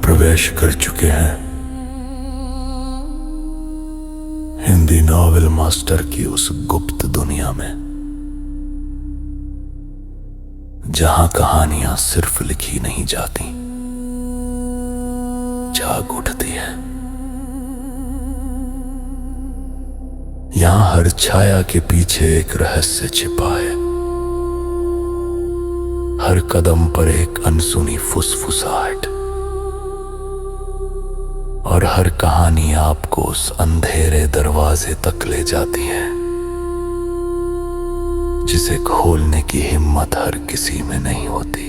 प्रवेश कर चुके हैं हिंदी नॉवेल मास्टर की उस गुप्त दुनिया में, जहां कहानियां सिर्फ लिखी नहीं जाती, जाग उठती है। यहां हर छाया के पीछे एक रहस्य छिपा है, हर कदम पर एक अनसुनी फुसफुसाहट, और हर कहानी आपको उस अंधेरे दरवाजे तक ले जाती है जिसे खोलने की हिम्मत हर किसी में नहीं होती।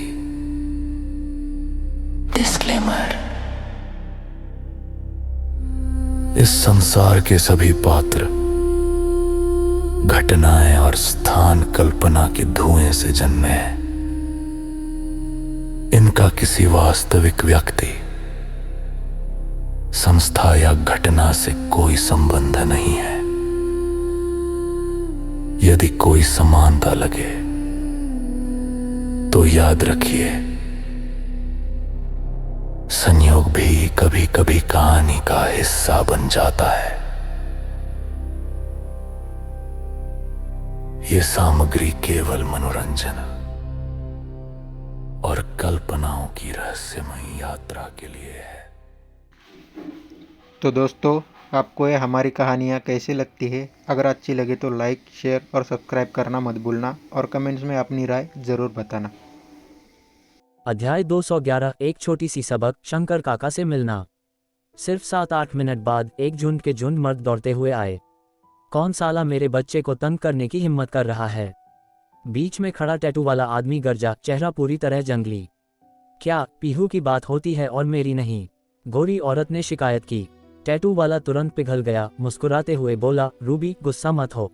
डिस्क्लेमर: इस संसार के सभी पात्र, घटनाएं और स्थान कल्पना के धुएं से जन्मे हैं। इनका किसी वास्तविक व्यक्ति, संस्था या घटना से कोई संबंध नहीं है। यदि कोई समानता लगे तो याद रखिए, संयोग भी कभी कभी कहानी का हिस्सा बन जाता है। ये सामग्री केवल मनोरंजन और कल्पनाओं की रहस्यमयी यात्रा के लिए है। तो दोस्तों, आपको ये हमारी कहानियाँ कैसी लगती है? अगर अच्छी लगे तो लाइक, शेयर और सब्सक्राइब करना मत भूलना, और कमेंट्स में अपनी राय ज़रूर बताना। अध्याय 211। एक छोटी सी सबक, शंकर काका से मिलना। सिर्फ 7-8 मिनट बाद एक झुंड के झुंड मर्द दौड़ते हुए आए। कौन साला मेरे बच्चे को तंग करने की हिम्मत कर रहा है? बीच में खड़ा टैटू वाला आदमी गरजा, चेहरा पूरी तरह जंगली। क्या पीहू की बात होती है और मेरी नहीं? गोरी औरत ने शिकायत की। टैटू वाला तुरंत पिघल गया, मुस्कुराते हुए बोला, रूबी गुस्सा मत हो,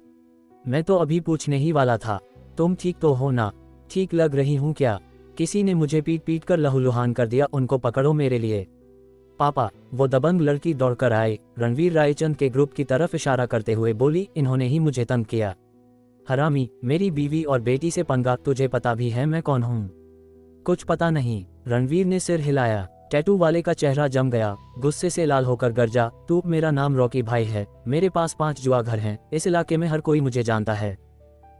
मैं तो अभी पूछने ही वाला था, तुम ठीक तो हो ना? ठीक लग रही हूँ क्या? किसी ने मुझे पीट पीट कर लहूलुहान कर दिया, उनको पकड़ो मेरे लिए। पापा, वो दबंग लड़की दौड़कर आए, रणवीर रायचंद के ग्रुप की तरफ इशारा करते हुए बोली, इन्होंने ही मुझे तंग किया। हरामी, मेरी बीवी और बेटी से पंगा, तुझे पता भी है मैं कौन हूँ? कुछ पता नहीं, रणवीर ने सिर हिलाया। टैटू वाले का चेहरा जम गया, गुस्से से लाल होकर गरजा, तू? मेरा नाम रॉकी भाई है, मेरे पास 5 जुआ घर हैं, इस इलाके में हर कोई मुझे जानता है।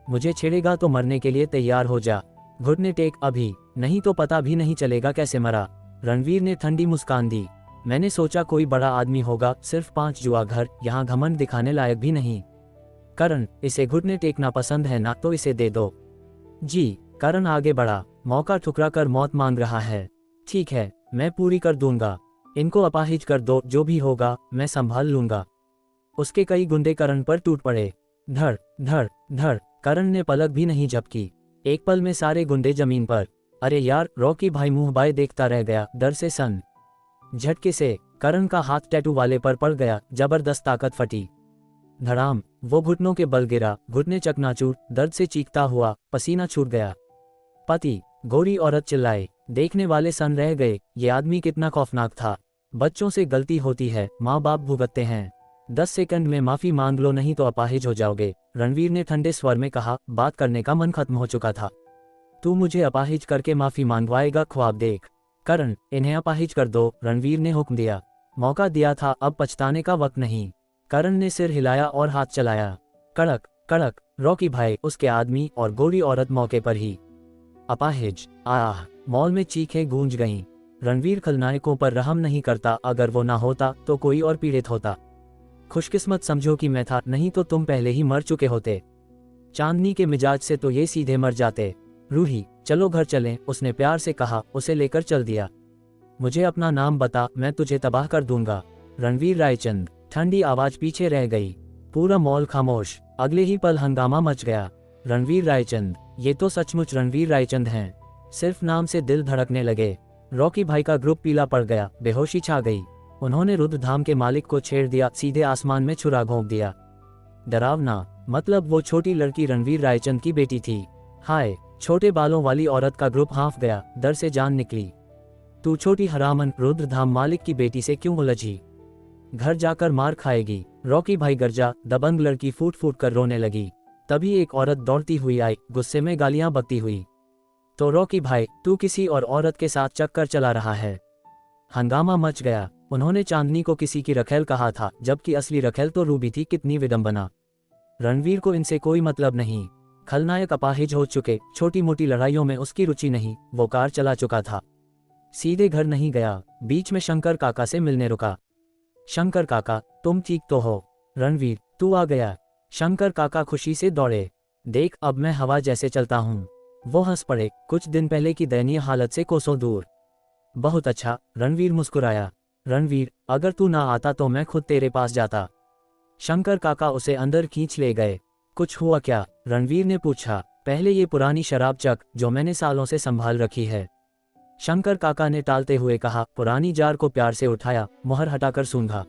मुझे छेड़ेगा तो मरने के लिए तैयार हो जा। घुटने टेक अभी, नहीं तो पता भी नहीं चलेगा कैसे मरा। रणवीर ने ठंडी मुस्कान दी। मैंने सोचा कोई बड़ा आदमी होगा, सिर्फ 5 जुआ घर, यहाँ घमंड दिखाने लायक भी नहीं। करण, इसे घुटने टेकना पसंद है ना, तो इसे दे दो। जी। करण आगे बढ़ा, मौका ठुकरा कर मौत मांग रहा है। ठीक है, मैं पूरी कर दूंगा, इनको अपाहिज कर दो, जो भी होगा मैं संभाल लूंगा। उसके कई गुंडे करण पर टूट पड़े। धड़ धड़ धड़, करण ने पलक भी नहीं झपकी। एक पल में सारे गुंडे जमीन पर। अरे यार, रॉकी भाई मुंह बाय देखता रह गया, डर से सन। झटके से करण का हाथ टैटू वाले पर पड़ गया, जबरदस्त ताकत फटी। धड़ाम, वो घुटनों के बल गिरा, घुटने चकनाचूर, दर्द से चीखता हुआ, पसीना छूट गया। पति, गोरी औरत चिल्लाए। देखने वाले सन रह गए, ये आदमी कितना खौफनाक था। बच्चों से गलती होती है, माँ बाप भुगतते हैं। 10 सेकंड में माफी मांग लो, नहीं तो अपाहिज हो जाओगे, रणवीर ने ठंडे स्वर में कहा। बात करने का मन खत्म हो चुका था। तू मुझे अपाहिज करके माफी मांगवाएगा? ख्वाब देख। करण, इन्हें अपाहिज कर दो, रणवीर ने हुक्म दिया। मौका दिया था, अब पछताने का वक्त नहीं। करण ने सिर हिलाया और हाथ चलाया। कड़क कड़क, रॉकी भाई, उसके आदमी और गोरी औरत मौके पर ही अपाहिज। आह, मॉल में चीखें गूंज गईं। रणवीर खलनायकों पर रहम नहीं करता, अगर वो ना होता तो कोई और पीड़ित होता। खुशकिस्मत समझो कि मैं था, नहीं तो तुम पहले ही मर चुके होते। चांदनी के मिजाज से तो ये सीधे मर जाते। रूही, चलो घर चलें, उसने प्यार से कहा, उसे लेकर चल दिया। मुझे अपना नाम बता, मैं तुझे तबाह कर दूंगा। रणवीर रायचंद। ठंडी आवाज पीछे रह गई। पूरा मॉल खामोश। अगले ही पल हंगामा मच गया। रणवीर रायचंद, ये तो सचमुच रणवीर रायचंद हैं। सिर्फ नाम से दिल धड़कने लगे। रॉकी भाई का ग्रुप पीला पड़ गया, बेहोशी छा गई। उन्होंने रुद्रधाम के मालिक को छेड़ दिया, सीधे आसमान में छुरा घोंप दिया। डरावना, मतलब वो छोटी लड़की रणवीर रायचंद की बेटी थी। हाय, छोटे बालों वाली औरत का ग्रुप हाँफ गया, डर से जान निकली। तू छोटी हरामन, रुद्रधाम मालिक की बेटी से क्यों उलझी? घर जाकर मार खाएगी। रॉकी भाई गरजा, दबंग लड़की फूट फूट कर रोने लगी। तभी एक औरत दौड़ती हुई आई, गुस्से में गालियां बकती हुई। तो रॉकी भाई, तू किसी और औरत के साथ चक्कर चला रहा है? हंगामा मच गया। उन्होंने चांदनी को किसी की रखेल कहा था, जबकि असली रखेल तो रूबी थी। कितनी विडंबना। रणवीर को इनसे कोई मतलब नहीं। खलनायक अपाहिज हो चुके, छोटी मोटी लड़ाइयों में उसकी रुचि नहीं। वो कार चला चुका था, सीधे घर नहीं गया। बीच में शंकर काका से मिलने रुका। शंकर काका, तुम ठीक तो हो? रणवीर, तू आ गया। शंकर काका खुशी से दौड़े। देख, अब मैं हवा जैसे चलता हूँ। वो हंस पड़े, कुछ दिन पहले की दयनीय हालत से कोसों दूर। बहुत अच्छा, रणवीर मुस्कुराया। रणवीर, अगर तू ना आता तो मैं खुद तेरे पास जाता। शंकर काका उसे अंदर खींच ले गए। कुछ हुआ क्या? रणवीर ने पूछा। पहले ये पुरानी शराब चख जो मैंने सालों से संभाल रखी है। शंकर काका ने टालते हुए कहा। पुरानी जार को प्यार से उठाया, मुहर हटाकर सूंघा।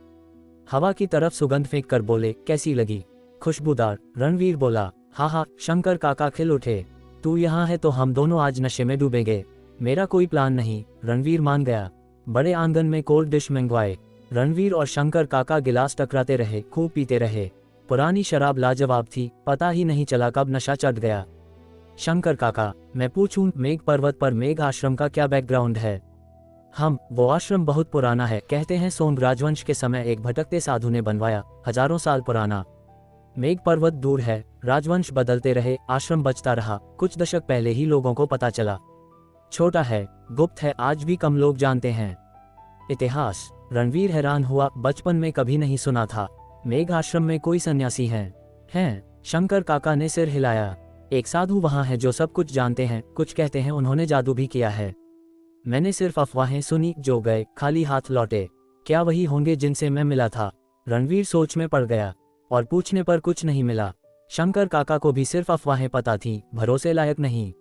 हवा की तरफ सुगंध फेंक कर बोले, कैसी लगी? खुशबूदार। रणवीर बोला। हाँ हाँ। शंकर काका खिल उठे। तू यहाँ है तो हम दोनों आज नशे में डूबेंगे। मेरा कोई प्लान नहीं। रणवीर मान गया। बड़े आंगन में कोल्ड डिश मंगवाए। रणवीर और शंकर काका गिलास टकराते रहे, खूब पीते रहे। पुरानी शराब लाजवाब थी, पता ही नहीं चला कब नशा चढ़ गया। शंकर काका, मैं पूछूं, मेघ पर्वत पर मेघ आश्रम का क्या बैकग्राउंड है? वो आश्रम बहुत पुराना है। कहते हैं सोंग राजवंश के समय एक भटकते साधु ने बनवाया, हजारों साल पुराना। मेघ पर्वत दूर है, राजवंश बदलते रहे, आश्रम बचता रहा। कुछ दशक पहले ही लोगों को पता चला। छोटा है, गुप्त है, आज भी कम लोग जानते हैं। इतिहास? रणवीर हैरान हुआ, बचपन में कभी नहीं सुना था। मेघ आश्रम में कोई सन्यासी हैं? शंकर काका ने सिर हिलाया। एक साधु वहां है जो सब कुछ जानते हैं। कुछ कहते हैं उन्होंने जादू भी किया है। मैंने सिर्फ अफवाहें सुनी। जो गए खाली हाथ लौटे। क्या वही होंगे जिनसे मैं मिला था? रणवीर सोच में पड़ गया, और पूछने पर कुछ नहीं मिला। शंकर काका को भी सिर्फ अफवाहें पता थीं, भरोसे लायक नहीं।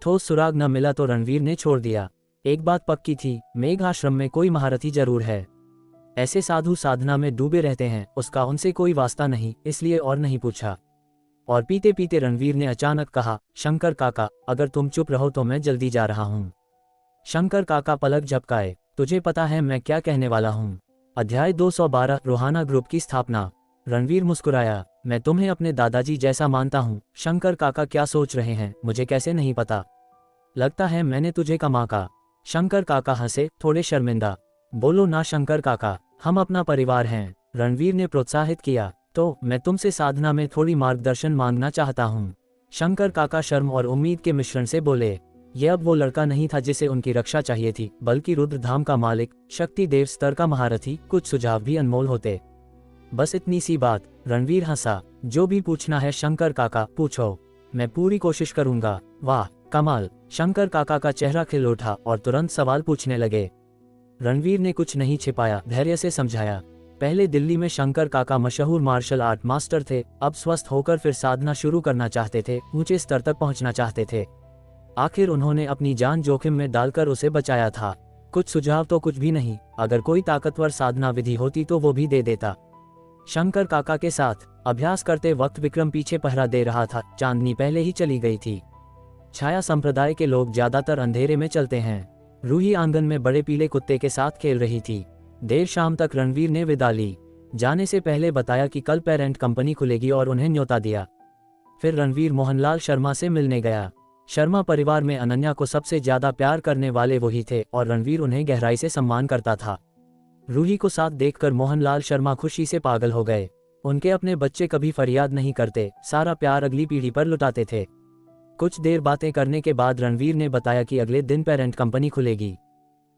ठोस सुराग न मिला तो रणवीर ने छोड़ दिया। एक बात पक्की थी, मेघ आश्रम में कोई महारथी जरूर है। ऐसे साधु साधना में डूबे रहते हैं, उसका उनसे कोई वास्ता नहीं, इसलिए और नहीं पूछा। और पीते पीते रणवीर ने अचानक कहा, शंकर काका, अगर तुम चुप रहो तो मैं जल्दी जा रहा हूँ। शंकर काका पलक झपकाए। तुझे पता है मैं क्या कहने वाला हूँ? अध्याय 212, रोहाना ग्रुप की स्थापना। रणवीर मुस्कुराया। मैं तुम्हें अपने दादाजी जैसा मानता हूँ। शंकर काका क्या सोच रहे हैं, मुझे कैसे नहीं पता? लगता है मैंने तुझे कमा का। शंकर काका हंसे, थोड़े शर्मिंदा। बोलो ना शंकर काका, हम अपना परिवार हैं। रणवीर ने प्रोत्साहित किया। तो मैं तुमसे साधना में थोड़ी मार्गदर्शन मांगना चाहता हूँ। शंकर काका शर्म और उम्मीद के मिश्रण से बोले। यह अब वो लड़का नहीं था जिसे उनकी रक्षा चाहिए थी, बल्कि रुद्रधाम का मालिक, शक्ति देव स्तर का महारथी। कुछ सुझाव भी अनमोल होते। बस इतनी सी बात। रणवीर हंसा। जो भी पूछना है शंकर काका, पूछो, मैं पूरी कोशिश करूंगा। वाह, कमाल। शंकर काका का चेहरा खिल उठा और तुरंत सवाल पूछने लगे। रणवीर ने कुछ नहीं छिपाया, धैर्य से समझाया। पहले दिल्ली में शंकर काका मशहूर मार्शल आर्ट मास्टर थे। अब स्वस्थ होकर फिर साधना शुरू करना चाहते थे, ऊंचे स्तर तक पहुंचना चाहते थे। आखिर उन्होंने अपनी जान जोखिम में डालकर उसे बचाया था। कुछ सुझाव तो कुछ भी नहीं, अगर कोई ताकतवर साधना विधि होती तो वो भी दे देता। शंकर काका के साथ अभ्यास करते वक्त विक्रम पीछे पहरा दे रहा था। चांदनी पहले ही चली गई थी। छाया संप्रदाय के लोग ज्यादातर अंधेरे में चलते हैं। रूही आंगन में बड़े पीले कुत्ते के साथ खेल रही थी। देर शाम तक रणवीर ने विदा ली। जाने से पहले बताया कि कल पेरेंट कंपनी खुलेगी और उन्हें न्योता दिया। फिर रणवीर मोहनलाल शर्मा से मिलने गया। शर्मा परिवार में अनन्या को सबसे ज्यादा प्यार करने वाले वही थे और रणवीर उन्हें गहराई से सम्मान करता था। रूही को साथ देखकर मोहनलाल शर्मा खुशी से पागल हो गए। उनके अपने बच्चे कभी फरियाद नहीं करते, सारा प्यार अगली पीढ़ी पर लुटाते थे। कुछ देर बातें करने के बाद रणवीर ने बताया कि अगले दिन पेरेंट कंपनी खुलेगी।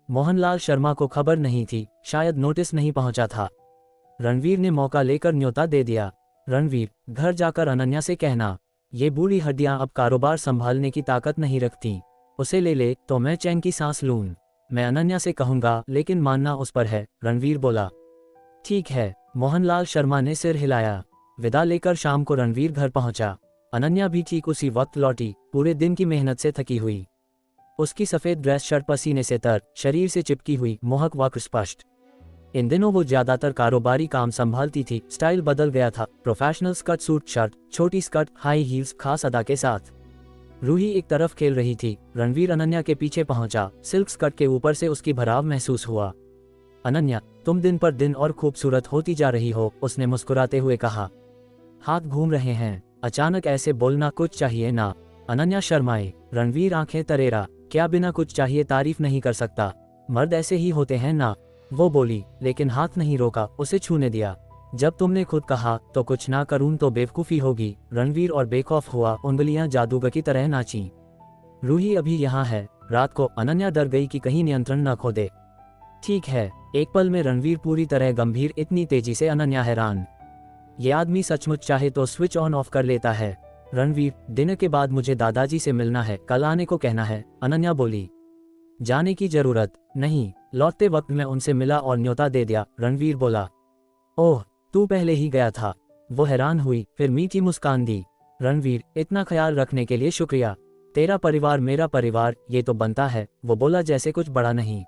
मोहनलाल शर्मा को खबर नहीं थी, शायद नोटिस नहीं पहुंचा था। रणवीर ने मौका लेकर न्योता दे दिया। रणवीर, घर जाकर अनन्या से कहना, ये बूढ़ी हड्डियां अब कारोबार संभालने की ताकत नहीं रखती। उसे ले ले तो मैं चैन की सांस लूं। मैं अनन्या से कहूंगा, लेकिन मानना उस पर है। रणवीर बोला। ठीक है। मोहनलाल शर्मा ने सिर हिलाया। विदा लेकर शाम को रणवीर घर पहुंचा। अनन्या भी ठीक उसी वक्त लौटी, पूरे दिन की मेहनत से थकी हुई। उसकी सफेद ड्रेस शर्ट पसीने से तर, शरीर से चिपकी हुई, मोहक व स्पष्ट। इन दिनों वो ज्यादातर कारोबारी काम संभालती थी। स्टाइल बदल गया था, प्रोफेशनल स्कर्ट सूट शर्ट, छोटी स्कर्ट, हाई हील्स, खास अदा के साथ। रूही एक तरफ खेल रही थी। रणवीर अनन्या के पीछे पहुंचा। सिल्क स्कर्ट के ऊपर से उसकी भराव महसूस हुआ। अनन्या, तुम दिन पर दिन और खूबसूरत होती जा रही हो, उसने मुस्कुराते हुए कहा। हाथ घूम रहे हैं। अचानक ऐसे बोलना कुछ चाहिए ना। अनन्या शर्माए। रणवीर आंखें तरेरा। क्या बिना कुछ चाहिए तारीफ नहीं कर सकता? मर्द ऐसे ही होते हैं ना, वो बोली, लेकिन हाथ नहीं रोका, उसे छूने दिया। जब तुमने खुद कहा तो कुछ ना करूं तो बेवकूफ़ी होगी। रणवीर और बेखौफ हुआ, उंगलियां जादूगर की तरह नाची। रूही अभी यहाँ है। रात को अनन्या डर गई कि कहीं नियंत्रण न खो दे। ठीक है। एक पल में रणवीर पूरी तरह गंभीर, इतनी तेजी से अनन्या हैरान। ये आदमी सचमुच चाहे तो स्विच ऑन ऑफ कर लेता है। रणवीर, डिनर के बाद मुझे दादाजी से मिलना है, कल आने को कहना है, अनन्या बोली। जाने की जरूरत नहीं, लौटते वक्त मैं उनसे मिला और न्योता दे दिया, रणवीर बोला। ओह, तू पहले ही गया था। वो हैरान हुई, फिर मीठी मुस्कान दी। रणवीर, इतना ख्याल रखने के लिए शुक्रिया। तेरा परिवार मेरा परिवार, ये तो बनता है, वो बोला, जैसे कुछ बड़ा नहीं।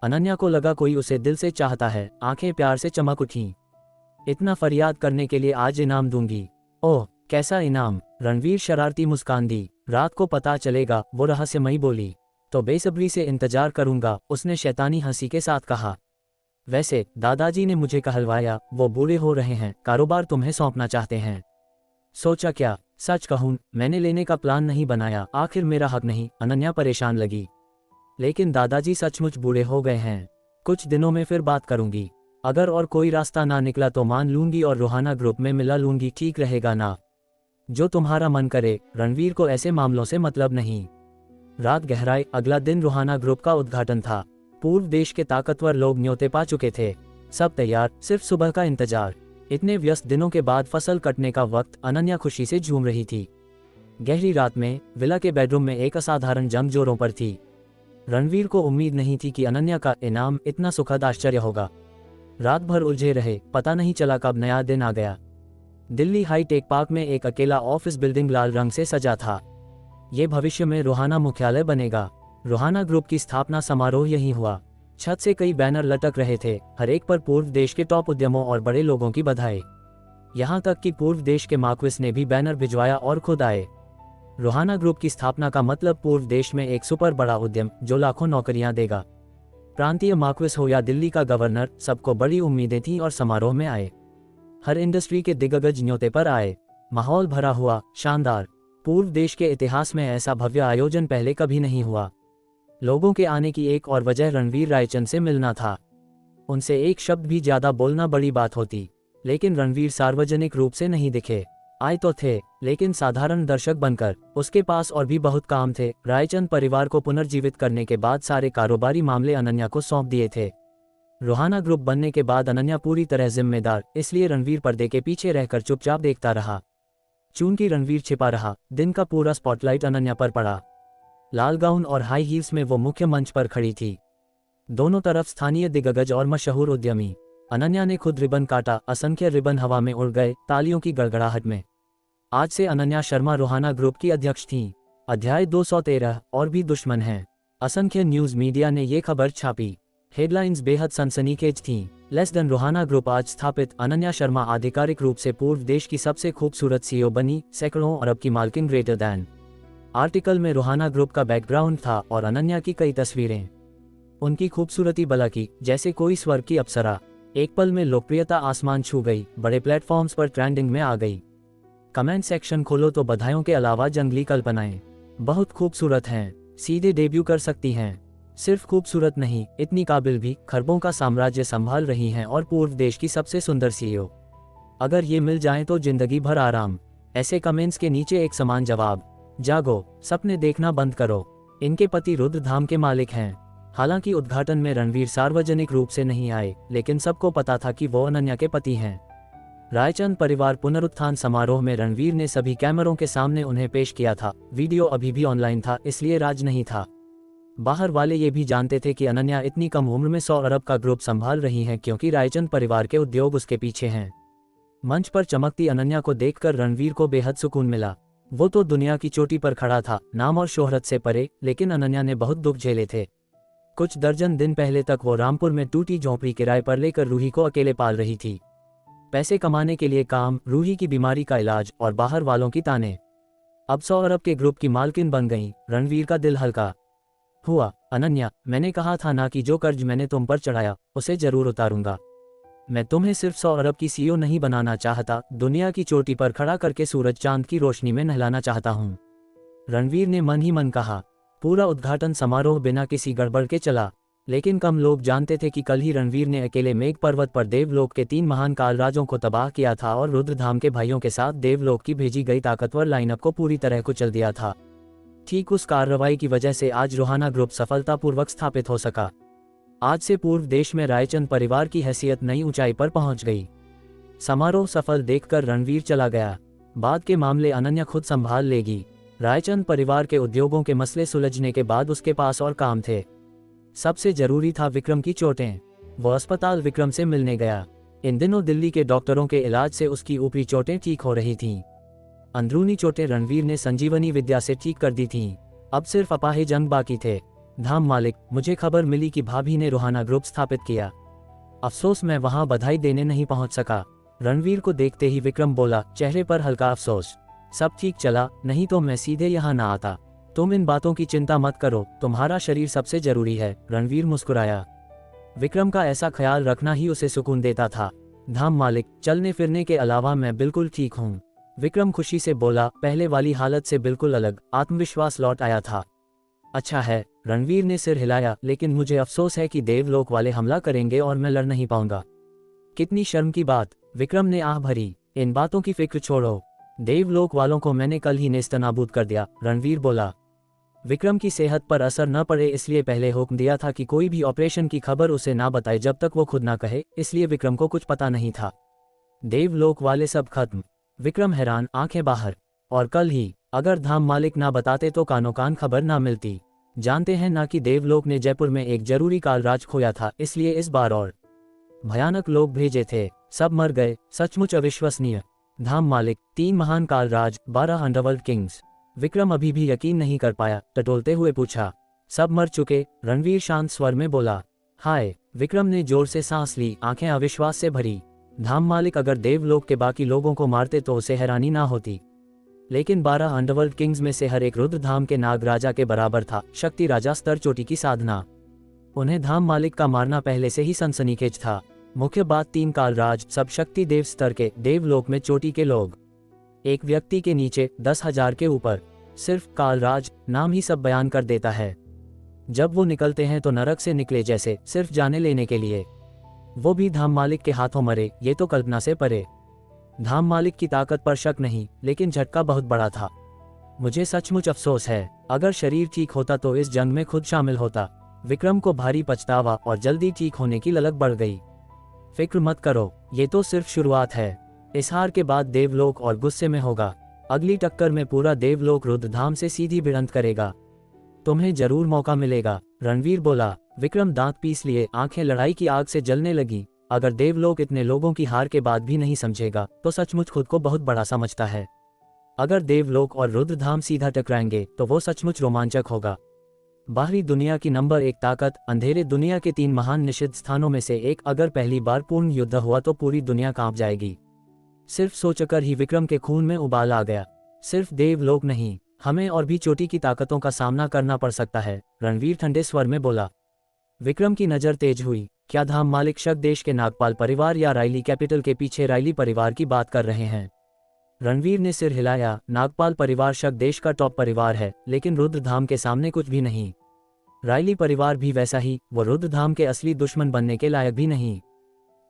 अनन्या को लगा कोई उसे दिल से चाहता है, आंखें प्यार से चमक उठीं। इतना फरियाद करने के लिए आज इनाम दूंगी। ओह, कैसा इनाम? रणवीर शरारती मुस्कान दी। रात को पता चलेगा, वो रहस्यमयी बोली। तो बेसब्री से इंतजार करूंगा, उसने शैतानी हंसी के साथ कहा। वैसे दादाजी ने मुझे कहलवाया, वो बूढ़े हो रहे हैं, कारोबार तुम्हें सौंपना चाहते हैं। सोचा क्या? सच कहूं, मैंने लेने का प्लान नहीं बनाया, आखिर मेरा हक नहीं, अनन्या परेशान लगी। लेकिन दादाजी सचमुच बूढ़े हो गए हैं। कुछ दिनों में फिर बात करूंगी। अगर और कोई रास्ता ना निकला तो मान लूंगी और रोहाना ग्रुप में मिला लूंगी, ठीक रहेगा ना? जो तुम्हारा मन करे। रणवीर को ऐसे मामलों से मतलब नहीं। रात गहराई। अगला दिन रोहाना ग्रुप का उद्घाटन था। पूर्व देश के ताकतवर लोग न्योते पा चुके थे। सब तैयार, सिर्फ सुबह का इंतजार। इतने व्यस्त दिनों के बाद फसल कटने का वक्त। अनन्या खुशी से झूम रही थी। गहरी रात में विला के बेडरूम में एक असाधारण जंग जोरों पर थी। रणवीर को उम्मीद नहीं थी कि अनन्या का इनाम इतना सुखद आश्चर्य होगा। रात भर उलझे रहे, पता नहीं चला कब नया दिन आ गया। दिल्ली हाई टेक पार्क में एक अकेला ऑफिस बिल्डिंग लाल रंग से सजा था। ये भविष्य में रोहाना मुख्यालय बनेगा। रोहाना ग्रुप की स्थापना समारोह यहीं हुआ। छत से कई बैनर लटक रहे थे, हर एक पर पूर्व देश के टॉप उद्यमों और बड़े लोगों की बधाई। यहाँ तक कि पूर्व देश के मार्क्विस ने भी बैनर भिजवाया और खुद आए। रोहाना ग्रुप की स्थापना का मतलब पूर्व देश में एक सुपर बड़ा उद्यम जो लाखों नौकरियां देगा। प्रांतीय मार्क्विस हो या दिल्ली का गवर्नर, सबको बड़ी उम्मीदें थीं और समारोह में आए। हर इंडस्ट्री के दिग्गज न्योते पर आए। माहौल भरा हुआ, शानदार। पूर्व देश के इतिहास में ऐसा भव्य आयोजन पहले कभी नहीं हुआ। लोगों के आने की एक और वजह रणवीर रायचंद से मिलना था। उनसे एक शब्द भी ज्यादा बोलना बड़ी बात होती, लेकिन रणवीर सार्वजनिक रूप से नहीं दिखे। आए तो थे, लेकिन साधारण दर्शक बनकर। उसके पास और भी बहुत काम थे। रायचंद परिवार को पुनर्जीवित करने के बाद सारे कारोबारी मामले अनन्या को सौंप दिए थे। रोहाना ग्रुप बनने के बाद अनन्या पूरी तरह जिम्मेदार, इसलिए रणवीर पर्दे के पीछे रहकर चुपचाप देखता रहा। चूंकि रणवीर छिपा रहा, दिन का पूरा स्पॉटलाइट अनन्या पर पड़ा। लाल गाउन और हाई हील्स में वो मुख्य मंच पर खड़ी थी। दोनों तरफ स्थानीय दिग्गज और मशहूर उद्यमी। अनन्या ने खुद रिबन काटा, असंख्य रिबन हवा में उड़ गए, तालियों की गड़गड़ाहट में। आज से अनन्या शर्मा रोहाना ग्रुप की अध्यक्ष थीं। अध्याय 213, और भी दुश्मन हैं। असंख्य न्यूज मीडिया ने ये खबर छापी। हेडलाइंस बेहद सनसनीखेज थीं। लेस देन रोहाना ग्रुप आज स्थापित। अनन्या शर्मा आधिकारिक रूप से पूर्व देश की सबसे खूबसूरत सीईओ बनी, सैकड़ों अरब की मालकिन ग्रेटर दैन। आर्टिकल में रोहाना ग्रुप का बैकग्राउंड था और अनन्या की कई तस्वीरें। उनकी खूबसूरती बलकी, जैसे कोई स्वर्ग की अप्सरा। एक पल में लोकप्रियता आसमान छू गई, बड़े प्लेटफॉर्म्स पर ट्रेंडिंग में आ गई। कमेंट सेक्शन खोलो तो बधाइयों के अलावा जंगली कल्पनाएं। बहुत खूबसूरत हैं, सीधे डेब्यू कर सकती हैं। सिर्फ खूबसूरत नहीं, इतनी काबिल भी, खरबों का साम्राज्य संभाल रही हैं और पूर्व देश की सबसे सुंदर सीईओ। अगर ये मिल जाएं तो जिंदगी भर आराम। ऐसे कमेंट्स के नीचे एक समान जवाब। जागो, सपने देखना बंद करो। इनके पति रुद्रधाम के मालिक हैं। हालांकि उद्घाटन में रणवीर सार्वजनिक रूप से नहीं आए, लेकिन सबको पता था कि वो अनन्या के पति हैं। रायचंद परिवार पुनरुत्थान समारोह में रणवीर ने सभी कैमरों के सामने उन्हें पेश किया था। वीडियो अभी भी ऑनलाइन था, इसलिए राज नहीं था। बाहर वाले ये भी जानते थे कि अनन्या इतनी कम उम्र में 100 अरब का ग्रुप संभाल रही हैं, क्योंकि रायचंद परिवार के उद्योग उसके पीछे हैं। मंच पर चमकती अनन्या को देखकर रणवीर को बेहद सुकून मिला। वो तो दुनिया की चोटी पर खड़ा था, नाम और शोहरत से परे, लेकिन अनन्या ने बहुत दुख झेले थे। कुछ दर्जन दिन पहले तक वो रामपुर में टूटी झोंपड़ी किराए पर लेकर रूही को अकेले पाल रही थी। पैसे कमाने के लिए काम, रूही की बीमारी का इलाज और बाहर वालों की ताने। अब 100 अरब के ग्रुप की मालकिन बन गई। रणवीर का दिल हल्का हुआ। अनन्या, मैंने कहा था ना कि जो कर्ज मैंने तुम पर चढ़ाया, उसे जरूर उतारूंगा। मैं तुम्हें सिर्फ 100 अरब की सीईओ नहीं बनाना चाहता, दुनिया की चोटी पर खड़ा करके सूरज चांद की रोशनी में नहलाना चाहता हूं। रणवीर ने मन ही मन कहा। पूरा उद्घाटन समारोह बिना किसी गड़बड़ के चला। लेकिन कम लोग जानते थे कि कल ही रणवीर ने अकेले मेघ पर्वत पर देवलोक के 3 महान कालराजों को तबाह किया था और रुद्रधाम के भाइयों के साथ देवलोक की भेजी गई ताकतवर लाइनअप को पूरी तरह कुचल दिया था। ठीक उस कार्रवाई की वजह से आज रोहाना ग्रुप सफलतापूर्वक स्थापित हो सका। आज से पूर्व देश में रायचंद परिवार की हैसियत नई ऊंचाई पर पहुंच गई। समारोह सफल देखकर रणवीर चला गया। बाद के मामले अनन्या खुद संभाल लेगी। रायचंद परिवार के उद्योगों के मसले सुलझने के बाद उसके पास और काम थे। सबसे जरूरी था विक्रम की चोटें। वो अस्पताल विक्रम से मिलने गया। इन दिनों दिल्ली के डॉक्टरों के इलाज से उसकी ऊपरी चोटें ठीक हो रही थीं। अंदरूनी चोटें रणवीर ने संजीवनी विद्या से ठीक कर दी थीं। अब सिर्फ अपाहिज अंग बाकी थे। धाम मालिक, मुझे खबर मिली कि भाभी ने रोहाना ग्रुप स्थापित किया। अफसोस मैं वहां बधाई देने नहीं पहुंच सका। रणवीर को देखते ही विक्रम बोला, चेहरे पर हल्का अफसोस। सब ठीक चला, नहीं तो मैं सीधे यहाँ ना आता। तुम इन बातों की चिंता मत करो, तुम्हारा शरीर सबसे जरूरी है। रणवीर मुस्कुराया। विक्रम का ऐसा ख्याल रखना ही उसे सुकून देता था। धाम मालिक, चलने फिरने के अलावा मैं बिल्कुल ठीक हूँ। विक्रम खुशी से बोला, पहले वाली हालत से बिल्कुल अलग। आत्मविश्वास लौट आया था। अच्छा है। रणवीर ने सिर हिलाया, लेकिन मुझे अफसोस है कि देवलोक वाले हमला करेंगे और मैं लड़ नहीं पाऊंगा। कितनी शर्म की बात। विक्रम ने आह भरी। इन बातों की फिक्र छोड़ो, देवलोक वालों को मैंने कल ही नेस्तनाबूद कर दिया। रणवीर बोला। विक्रम की सेहत पर असर न पड़े इसलिए पहले हुक्म दिया था कि कोई भी ऑपरेशन की खबर उसे ना बताए जब तक वो खुद ना कहे, इसलिए विक्रम को कुछ पता नहीं था। देवलोक वाले सब खत्म। विक्रम हैरान, आंखें बाहर। और कल ही अगर धाम मालिक ना बताते तो कानो कान खबर ना मिलती। जानते हैं ना कि देवलोक ने जयपुर में एक जरूरी कालराज खोया था, इसलिए इस बार और भयानक लोग भेजे थे। सब मर गए। सचमुच अविश्वसनीय। धाम मालिक, 3 महान कालराज, 12 अंडरवर्ल्ड किंग्स। विक्रम अभी भी यकीन नहीं कर पाया, टटोलते हुए पूछा। सब मर चुके। रणवीर शांत स्वर में बोला। हाय। विक्रम ने जोर से सांस ली, आंखें अविश्वास से भरी। धाम मालिक, अगर देवलोक के बाकी लोगों को मारते तो उसे हैरानी ना होती, लेकिन 12 अंडरवर्ल्ड किंग्स में से हर एक रुद्रधाम के नाग राजा के बराबर था। शक्ति राजा स्तर चोटी की साधना। उन्हें धाम मालिक का मारना पहले से ही सनसनीखेज था। मुख्य बात 3 कालराज, सब शक्ति देव स्तर के, देवलोक में चोटी के लोग। एक व्यक्ति के नीचे, 10,000 के ऊपर। सिर्फ कालराज नाम ही सब बयान कर देता है। जब वो निकलते हैं तो नरक से निकले जैसे, सिर्फ जाने लेने के लिए। वो भी धाम मालिक के हाथों मरे, ये तो कल्पना से परे। धाम मालिक की ताकत पर शक नहीं, लेकिन झटका बहुत बड़ा था। मुझे सचमुच अफसोस है। अगर शरीर ठीक होता तो इस जंग में खुद शामिल होता। विक्रम को भारी पछतावा और जल्दी ठीक होने की ललक बढ़ गई। फिक्र मत करो, ये तो सिर्फ शुरुआत है। इस हार के बाद देवलोक और गुस्से में होगा। अगली टक्कर में पूरा देवलोक रुद्रधाम से सीधी भिड़ंत करेगा। तुम्हें जरूर मौका मिलेगा। रणवीर बोला। विक्रम दांत पीस लिए, आंखें लड़ाई की आग से जलने लगी। अगर देवलोक इतने लोगों की हार के बाद भी नहीं समझेगा तो सचमुच खुद को बहुत बड़ा समझता है। अगर देवलोक और रुद्रधाम सीधा टकराएंगे तो वो सचमुच रोमांचक होगा। बाहरी दुनिया की नंबर 1 ताकत, अंधेरे दुनिया के 3 महान निषिद्ध स्थानों में से एक। अगर पहली बार पूर्ण युद्ध हुआ तो पूरी दुनिया कांप जाएगी। सिर्फ सोचकर ही विक्रम के खून में उबाल आ गया। सिर्फ देवलोक नहीं, हमें और भी चोटी की ताकतों का सामना करना पड़ सकता है। रणवीर ठंडे स्वर में बोला। विक्रम की नजर तेज हुई। क्या धाम मालिक शक देश के नागपाल परिवार या रायली कैपिटल के पीछे रायली परिवार की बात कर रहे हैं? रणवीर ने सिर हिलाया। नागपाल परिवार शक देश का टॉप परिवार है, लेकिन रुद्रधाम के सामने कुछ भी नहीं। रायली परिवार भी वैसा ही, वो रुद्रधाम के असली दुश्मन बनने के लायक भी नहीं।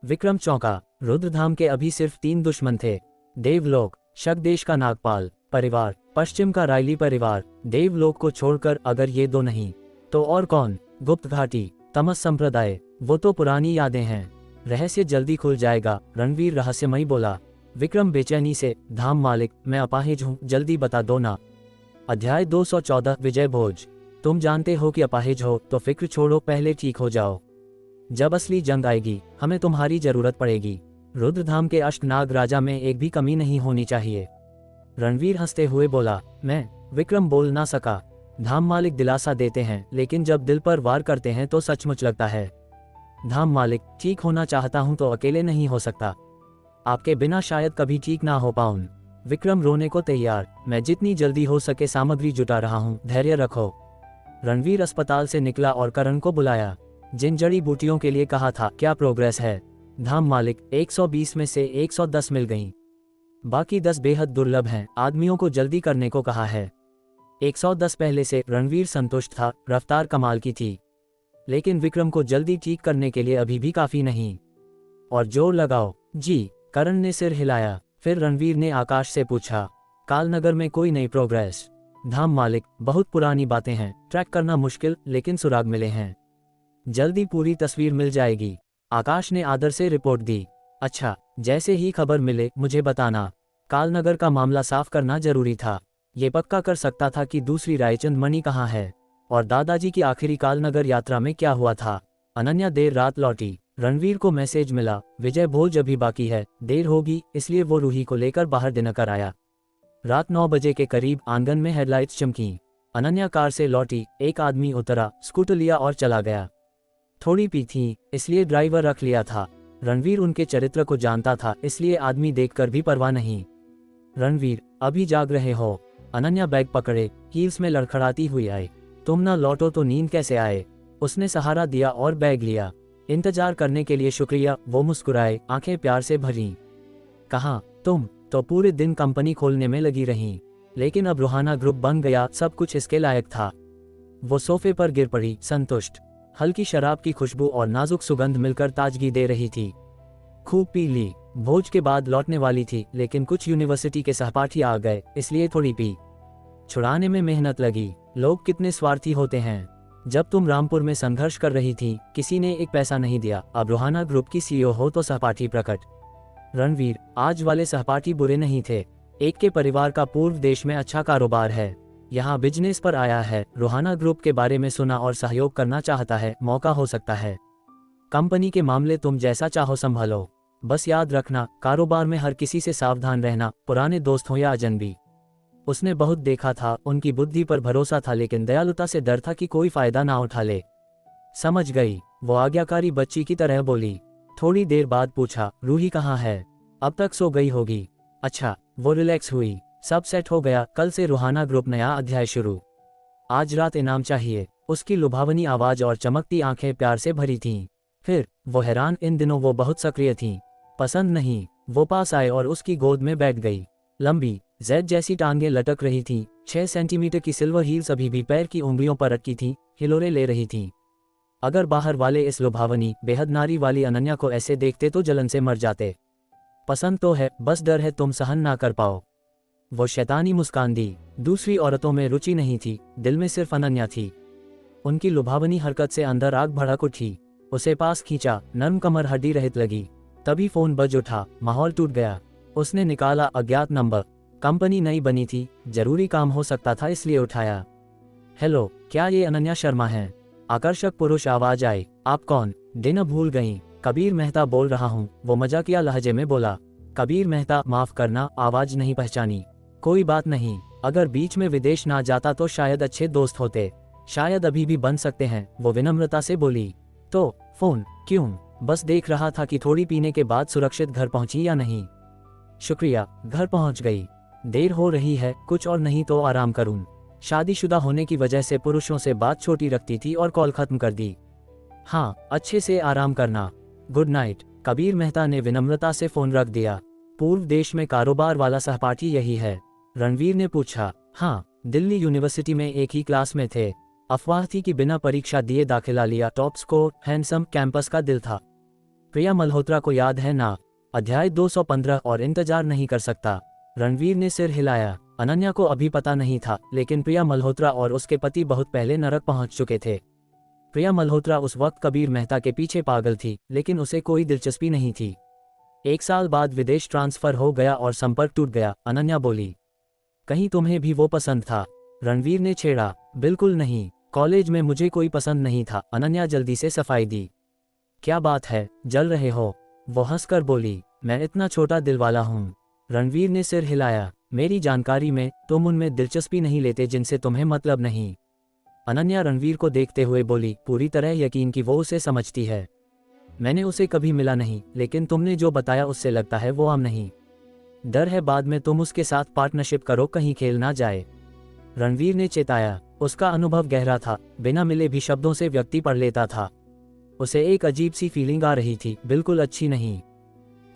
विक्रम चौंका। रुद्रधाम के अभी सिर्फ 3 दुश्मन थे। देवलोक, शक देश का नागपाल परिवार, पश्चिम का रायली परिवार। देवलोक को छोड़कर अगर ये 2 नहीं तो और कौन? गुप्त घाटी, तमस संप्रदाय, वो तो पुरानी यादें हैं। रहस्य जल्दी खुल जाएगा। रणवीर रहस्यमयी बोला। विक्रम बेचैनी से, धाम मालिक, मैं अपाहिज हूँ, जल्दी बता दो ना। अध्याय 214 विजय भोज। तुम जानते हो कि अपाहिज हो तो फिक्र छोड़ो, पहले ठीक हो जाओ। जब असली जंग आएगी हमें तुम्हारी जरूरत पड़ेगी। रुद्रधाम के अष्टनाग राजा में एक भी कमी नहीं होनी चाहिए। रणवीर हंसते हुए बोला। मैं? विक्रम बोल ना सका। धाम मालिक दिलासा देते हैं, लेकिन जब दिल पर वार करते हैं तो सचमुच लगता है। धाम मालिक, ठीक होना चाहता हूं तो अकेले नहीं हो सकता। आपके बिना शायद कभी ठीक ना हो पाऊं। विक्रम रोने को तैयार। मैं जितनी जल्दी हो सके सामग्री जुटा रहा हूं, धैर्य रखो। रणवीर अस्पताल से निकला और करण को बुलाया। जिन जड़ी बूटियों के लिए कहा था, क्या प्रोग्रेस है? धाम मालिक, 120 में से 110 मिल गईं। बाकी 10 बेहद दुर्लभ हैं, आदमियों को जल्दी करने को कहा है। 110 पहले से। रणवीर संतुष्ट था, रफ्तार कमाल की थी। लेकिन विक्रम को जल्दी ठीक करने के लिए अभी भी काफी नहीं। और जोर लगाओ। जी। करण ने सिर हिलाया। फिर रणवीर ने आकाश से पूछा, कालनगर में कोई नई प्रोग्रेस? धाम मालिक, बहुत पुरानी बातें हैं, ट्रैक करना मुश्किल, लेकिन सुराग मिले हैं। जल्दी पूरी तस्वीर मिल जाएगी। आकाश ने आदर से रिपोर्ट दी। अच्छा, जैसे ही खबर मिले मुझे बताना। कालनगर का मामला साफ करना जरूरी था। ये पक्का कर सकता था कि दूसरी रायचंद मणि कहाँ है और दादाजी की आखिरी कालनगर यात्रा में क्या हुआ था। अनन्या देर रात लौटी। रणवीर को मैसेज मिला, विजय भोज अभी बाकी है, देर होगी, इसलिए वो रूही को लेकर बाहर डिनर कर आया। रात 9 बजे के करीब आंगन में हेडलाइट्स चमकी। अनन्या कार से लौटी, एक आदमी उतरा, स्कूटर लिया और चला गया। थोड़ी पी थी, इसलिए ड्राइवर रख लिया था। रणवीर उनके चरित्र को जानता था, इसलिए आदमी देखकर भी परवाह नहीं। रणवीर, अभी जाग रहे हो? अनन्या बैग पकड़े, हील्स में लड़खड़ाती हुई आई। तुम ना लौटो तो नींद कैसे आए? उसने सहारा दिया और बैग लिया। इंतजार करने के लिए शुक्रिया, वो मुस्कुराए, आंखें प्यार से भरी। कहाँ? तुम तो पूरे दिन कंपनी खोलने में लगी रही, लेकिन अब रूहाना ग्रुप बन गया, सब कुछ इसके लायक था। वो सोफे पर गिर पड़ी, संतुष्ट। हल्की शराब की खुशबू और नाजुक सुगंध मिलकर ताजगी दे रही थी। खूब पी ली। भोज के बाद लौटने वाली थी, लेकिन कुछ यूनिवर्सिटी के सहपाठी आ गए, इसलिए थोड़ी पी। छुड़ाने में मेहनत लगी। लोग कितने स्वार्थी होते हैं। जब तुम रामपुर में संघर्ष कर रही थी, किसी ने एक पैसा नहीं दिया। अब रूहाना ग्रुप की सीईओ हो तो सहपाठी प्रकट। रणवीर, आज वाले सहपाठी बुरे नहीं थे। एक के परिवार का पूर्व देश में अच्छा कारोबार है, यहाँ बिजनेस पर आया है, रूहाना ग्रुप के बारे में सुना और सहयोग करना चाहता है, मौका हो सकता है। कंपनी के मामले तुम जैसा चाहो संभालो, बस याद रखना कारोबार में हर किसी से सावधान रहना, पुराने दोस्त हो या अजनबी। उसने बहुत देखा था, उनकी बुद्धि पर भरोसा था, लेकिन दयालुता से डर था कि कोई फायदा ना उठा ले। समझ गई, वो आज्ञाकारी बच्ची की तरह बोली। थोड़ी देर बाद पूछा, रूही कहाँ है? अब तक सो गई होगी। अच्छा, वो रिलैक्स हुई। सब सेट हो गया, कल से रूहाना ग्रुप नया अध्याय शुरू। आज रात इनाम चाहिए। उसकी लुभावनी आवाज और चमकती आंखें प्यार से भरी थीं। फिर वो हैरान, इन दिनों वो बहुत सक्रिय थीं। पसंद नहीं। वो पास आए और उसकी गोद में बैठ गई। लंबी जेड जैसी टांगें लटक रही थीं, 6 सेंटीमीटर की सिल्वर हील्स अभी भी पैर की उंगलियों पर अटकी थीं, हिलोरे ले रही थीं। अगर बाहर वाले इस लुभावनी बेहद नारी वाली अनन्या को ऐसे देखते तो जलन से मर जाते। पसंद तो है, बस डर है तुम सहन ना कर पाओ। वो शैतानी मुस्कान दी। दूसरी औरतों में रुचि नहीं थी, दिल में सिर्फ अनन्या थी। उनकी लुभावनी हरकत से अंदर आग भड़क उठी। उसे पास खींचा, नर्म कमर हड्डी रहित लगी। तभी फोन बज उठा, माहौल टूट गया। उसने निकाला, अज्ञात नंबर। कंपनी नई बनी थी, जरूरी काम हो सकता था, इसलिए उठाया। हेलो, क्या ये अनन्या शर्मा हैं? आकर्षक पुरुष आवाज आई। आप कौन? डिनर भूल गईं? कबीर मेहता बोल रहा हूँ, वो मजाकिया लहजे में बोला। कबीर मेहता, माफ करना, आवाज नहीं पहचानी। कोई बात नहीं, अगर बीच में विदेश ना जाता तो शायद अच्छे दोस्त होते, शायद अभी भी बन सकते हैं, वो विनम्रता से बोली। तो फोन क्यों? बस देख रहा था कि थोड़ी पीने के बाद सुरक्षित घर पहुंची या नहीं। शुक्रिया, घर पहुंच गई। देर हो रही है, कुछ और नहीं तो आराम करूं। शादीशुदा होने की वजह से पुरुषों से बात छोटी रखती थी और कॉल खत्म कर दी। हाँ, अच्छे से आराम करना। Good night. कबीर मेहता ने विनम्रता से फोन रख दिया। पूर्व देश में कारोबार वाला सहपाठी यही है? रणवीर ने पूछा। हाँ, दिल्ली यूनिवर्सिटी में एक ही क्लास में थे। अफवाह थी कि बिना परीक्षा दिए दाखिला लिया, टॉप स्कोर, हैंडसम, कैंपस का दिल था। प्रिया मल्होत्रा को याद है ना? अध्याय 215, और इंतजार नहीं कर सकता। रणवीर ने सिर हिलाया। अनन्या को अभी पता नहीं था, लेकिन प्रिया मल्होत्रा और उसके पति बहुत पहले नरक पहुंच चुके थे। प्रिया मल्होत्रा उस वक्त कबीर मेहता के पीछे पागल थी, लेकिन उसे कोई दिलचस्पी नहीं थी। 1 साल बाद विदेश ट्रांसफर हो गया और संपर्क टूट गया। अनन्या बोली, कहीं तुम्हें भी वो पसंद था? रणवीर ने छेड़ा। बिल्कुल नहीं, कॉलेज में मुझे कोई पसंद नहीं था। अनन्या जल्दी से सफाई दी। क्या बात है, जल रहे हो? वो हंसकर बोली, मैं इतना छोटा दिल वाला हूँ। रणवीर ने सिर हिलाया। मेरी जानकारी में तुम उनमें दिलचस्पी नहीं लेते जिनसे तुम्हें मतलब नहीं। अनन्या रणवीर को देखते हुए बोली, पूरी तरह यकीन कि वो उसे समझती है। मैंने उसे कभी मिला नहीं, लेकिन तुमने जो बताया उससे लगता है वो आम नहीं। डर है बाद में तुम उसके साथ पार्टनरशिप करो, कहीं खेल ना जाए। रणवीर ने चेताया। उसका अनुभव गहरा था, बिना मिले भी शब्दों से व्यक्ति पढ़ लेता था। उसे एक अजीब सी फीलिंग आ रही थी, बिल्कुल अच्छी नहीं।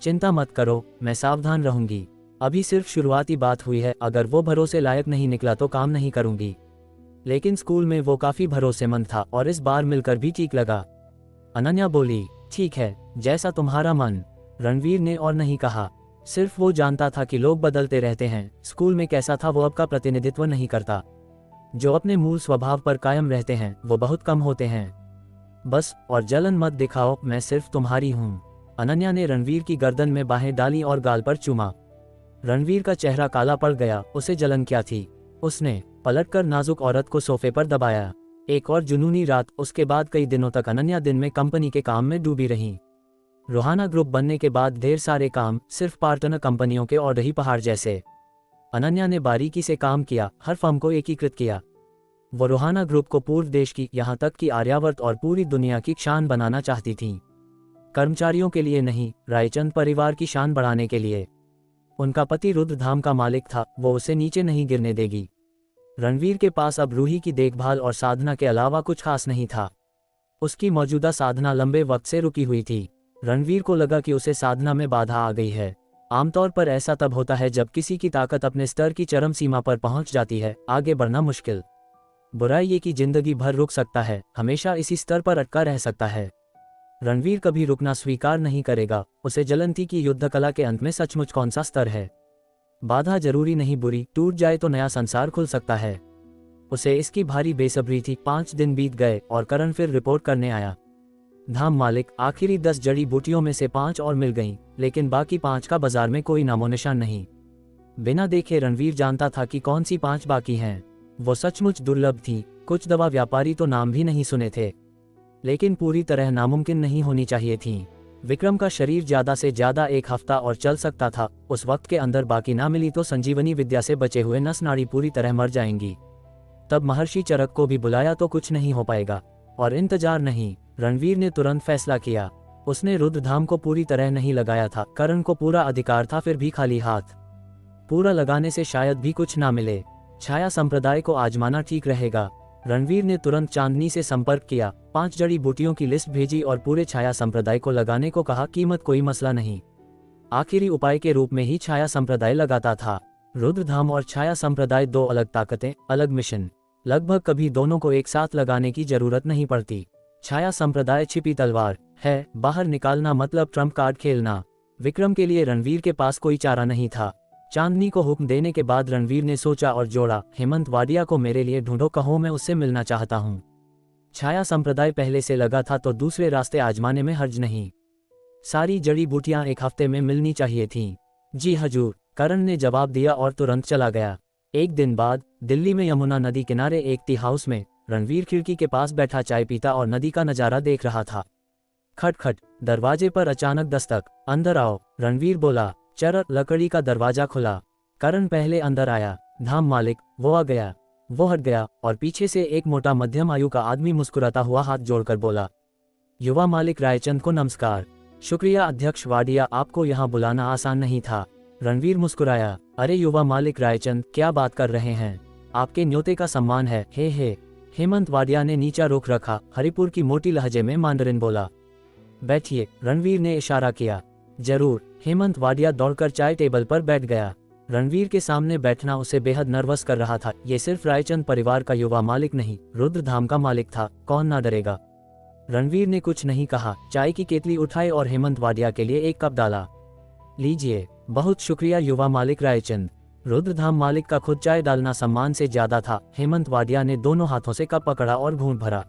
चिंता मत करो, मैं सावधान रहूंगी। अभी सिर्फ शुरुआती बात हुई है, अगर वो भरोसे लायक नहीं निकला तो काम नहीं करूंगी। लेकिन स्कूल में वो काफी भरोसेमंद था और इस बार मिलकर भी ठीक लगा। अनन्या बोली, ठीक है, जैसा तुम्हारा मन। रणवीर ने और नहीं कहा। सिर्फ वो जानता था कि लोग बदलते रहते हैं। स्कूल में कैसा था वो अब का प्रतिनिधित्व नहीं करता। जो अपने मूल स्वभाव पर कायम रहते हैं वो बहुत कम होते हैं। बस, और जलन मत दिखाओ, मैं सिर्फ तुम्हारी हूँ। अनन्या ने रणवीर की गर्दन में बाहें डाली और गाल पर चूमा। रणवीर का चेहरा काला पड़ गया। उसे जलन क्या थी? उसने पलटकर नाजुक औरत को सोफे पर दबाया। एक और जुनूनी रात। उसके बाद कई दिनों तक अनन्या दिन में कंपनी के काम में डूबी रही। रोहाना ग्रुप बनने के बाद ढेर सारे काम, सिर्फ पार्टनर कंपनियों के और रही पहाड़ जैसे। अनन्या ने बारीकी से काम किया, हर फर्म को एकीकृत किया। वो रोहाना ग्रुप को पूर्व देश की, यहाँ तक कि आर्यावर्त और पूरी दुनिया की शान बनाना चाहती थी। कर्मचारियों के लिए नहीं, रायचंद परिवार की शान बढ़ाने के लिए। उनका पति रुद्रधाम का मालिक था, वो उसे नीचे नहीं गिरने देगी। रणवीर के पास अब रूही की देखभाल और साधना के अलावा कुछ खास नहीं था। उसकी मौजूदा साधना लंबे वक्त से रुकी हुई थी। रणवीर को लगा कि उसे साधना में बाधा आ गई है। आमतौर पर ऐसा तब होता है जब किसी की ताकत अपने स्तर की चरम सीमा पर पहुंच जाती है, आगे बढ़ना मुश्किल। बुराई ये कि जिंदगी भर रुक सकता है, हमेशा इसी स्तर पर अटका रह सकता है। रणवीर कभी रुकना स्वीकार नहीं करेगा। उसे जलन थी कि युद्ध कला के अंत में सचमुच कौन सा स्तर है। बाधा जरूरी नहीं बुरी, टूट जाए तो नया संसार खुल सकता है। उसे इसकी भारी बेसब्री थी। 5 दिन बीत गए और करण फिर रिपोर्ट करने आया। धाम मालिक, आखिरी 10 जड़ी बूटियों में से 5 और मिल गईं, लेकिन बाकी 5 का बाजार में कोई नामोनिशान नहीं। बिना देखे रणवीर जानता था कि कौन सी 5 बाकी हैं। वो सचमुच दुर्लभ थी। कुछ दवा व्यापारी तो नाम भी नहीं सुने थे, लेकिन पूरी तरह नामुमकिन नहीं होनी चाहिए थी। विक्रम का शरीर ज्यादा से ज्यादा 1 हफ्ता और चल सकता था। उस वक्त के अंदर बाकी ना मिली तो संजीवनी विद्या से बचे हुए नस नाड़ी पूरी तरह मर जाएंगी। तब महर्षि चरक को भी बुलाया तो कुछ नहीं हो पाएगा। और इंतजार नहीं। रणवीर ने तुरंत फैसला किया। उसने रुद्रधाम को पूरी तरह नहीं लगाया था। करण को पूरा अधिकार था, फिर भी खाली हाथ। पूरा लगाने से शायद भी कुछ ना मिले। छाया संप्रदाय को आजमाना ठीक रहेगा। रणवीर ने तुरंत चांदनी से संपर्क किया, 5 जड़ी बूटियों की लिस्ट भेजी और पूरे छाया संप्रदाय को लगाने को कहा। कीमत कोई मसला नहीं। आखिरी उपाय के रूप में ही छाया संप्रदाय लगाता था। रुद्रधाम और छाया संप्रदाय 2 अलग ताकतें, अलग मिशन। लगभग कभी दोनों को एक साथ लगाने की जरूरत नहीं पड़ती। छाया संप्रदाय छिपी तलवार है, बाहर निकालना मतलब ट्रम्प कार्ड खेलना। विक्रम के लिए रणवीर के पास कोई चारा नहीं था। चांदनी को हुक्म देने के बाद रणवीर ने सोचा और जोड़ा, हेमंत वाडिया को मेरे लिए ढूंढो, कहो मैं उससे मिलना चाहता हूँ। छाया संप्रदाय पहले से लगा था तो दूसरे रास्ते आजमाने में हर्ज नहीं। सारी जड़ी बूटियां 1 हफ्ते में मिलनी चाहिए थीं। जी हजूर, करण ने जवाब दिया और तुरंत चला गया। 1 दिन बाद दिल्ली में यमुना नदी किनारे एक टी हाउस में रणवीर खिड़की के पास बैठा चाय पीता और नदी का नजारा देख रहा था। खटखट, दरवाजे पर अचानक दस्तक। अंदर आओ, रणवीर बोला। चर लकड़ी का दरवाजा खुला। करण पहले अंदर आया। धाम मालिक, वो आ गया। वो हट गया और पीछे से एक मोटा मध्यम आयु का आदमी मुस्कुराता हुआ हाथ जोड़कर बोला, युवा मालिक रायचंद को नमस्कार। शुक्रिया अध्यक्ष वाडिया, आपको यहाँ बुलाना आसान नहीं था। रणवीर मुस्कुराया। अरे युवा मालिक रायचंद, क्या बात कर रहे हैं, आपके न्योते का सम्मान है। हे। हेमंत वाडिया ने नीचा रुख रखा। हरिपुर की मोटी लहजे में मांडरिन बोला। बैठिए, रणवीर ने इशारा किया। जरूर। हेमंत वाडिया दौड़कर चाय टेबल पर बैठ गया। रणवीर के सामने बैठना उसे बेहद नर्वस कर रहा था। ये सिर्फ रायचंद परिवार का युवा मालिक नहीं, रुद्रधाम का मालिक था। कौन ना डरेगा। रणवीर ने कुछ नहीं कहा। चाय की केतली उठाई और हेमंत वाडिया के लिए 1 कप डाला। लीजिए। बहुत शुक्रिया युवा मालिक रायचंद। रुद्रधाम मालिक का खुद चाय डालना सम्मान से ज्यादा था। हेमंत वाडिया ने दोनों हाथों से कप पकड़ा और घूंट भरा।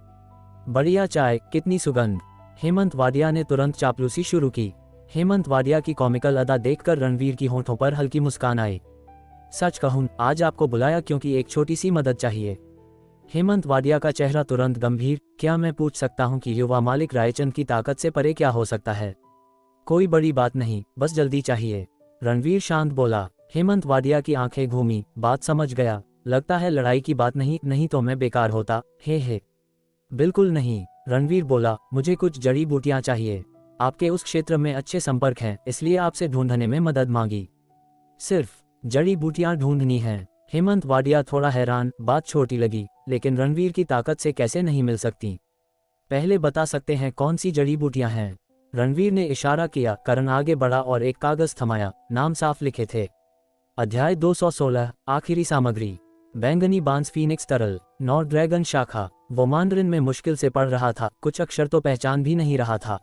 बढ़िया चाय, कितनी सुगंध। हेमंत वाडिया ने तुरंत चापलूसी शुरू की। हेमंत वाडिया की कॉमिकल अदा देखकर रणवीर की होंठों पर हल्की मुस्कान आई। सच कहूं, आज आपको बुलाया क्योंकि एक छोटी सी मदद चाहिए। हेमंत वाडिया का चेहरा तुरंत गंभीर। क्या मैं पूछ सकता हूं कि युवा मालिक रायचंद की ताकत से परे क्या हो सकता है। कोई बड़ी बात नहीं, बस जल्दी चाहिए। रणवीर शांत बोला। हेमंत वाडिया की आंखें घूमी। बात समझ गया। लगता है लड़ाई की बात नहीं तो मैं बेकार होता। हे। बिल्कुल नहीं, रणवीर बोला। मुझे कुछ जड़ी बूटियां चाहिए। आपके उस क्षेत्र में अच्छे संपर्क हैं, इसलिए आपसे ढूंढने में मदद मांगी। सिर्फ जड़ी बूटियां ढूंढनी हैं। हेमंत वाडिया थोड़ा हैरान। बात छोटी लगी, लेकिन रणवीर की ताकत से कैसे नहीं मिल सकती। पहले बता सकते हैं कौन सी जड़ी बूटियां हैं। रणवीर ने इशारा किया। करण आगे बढ़ा और एक कागज थमाया। नाम साफ लिखे थे। अध्याय 216, आखिरी सामग्री। बैंगनी बांस फीनिक्स तरल, नॉर ड्रैगन शाखा। वो मांडरिन में मुश्किल से पढ़ रहा था, कुछ अक्षर तो पहचान भी नहीं रहा था।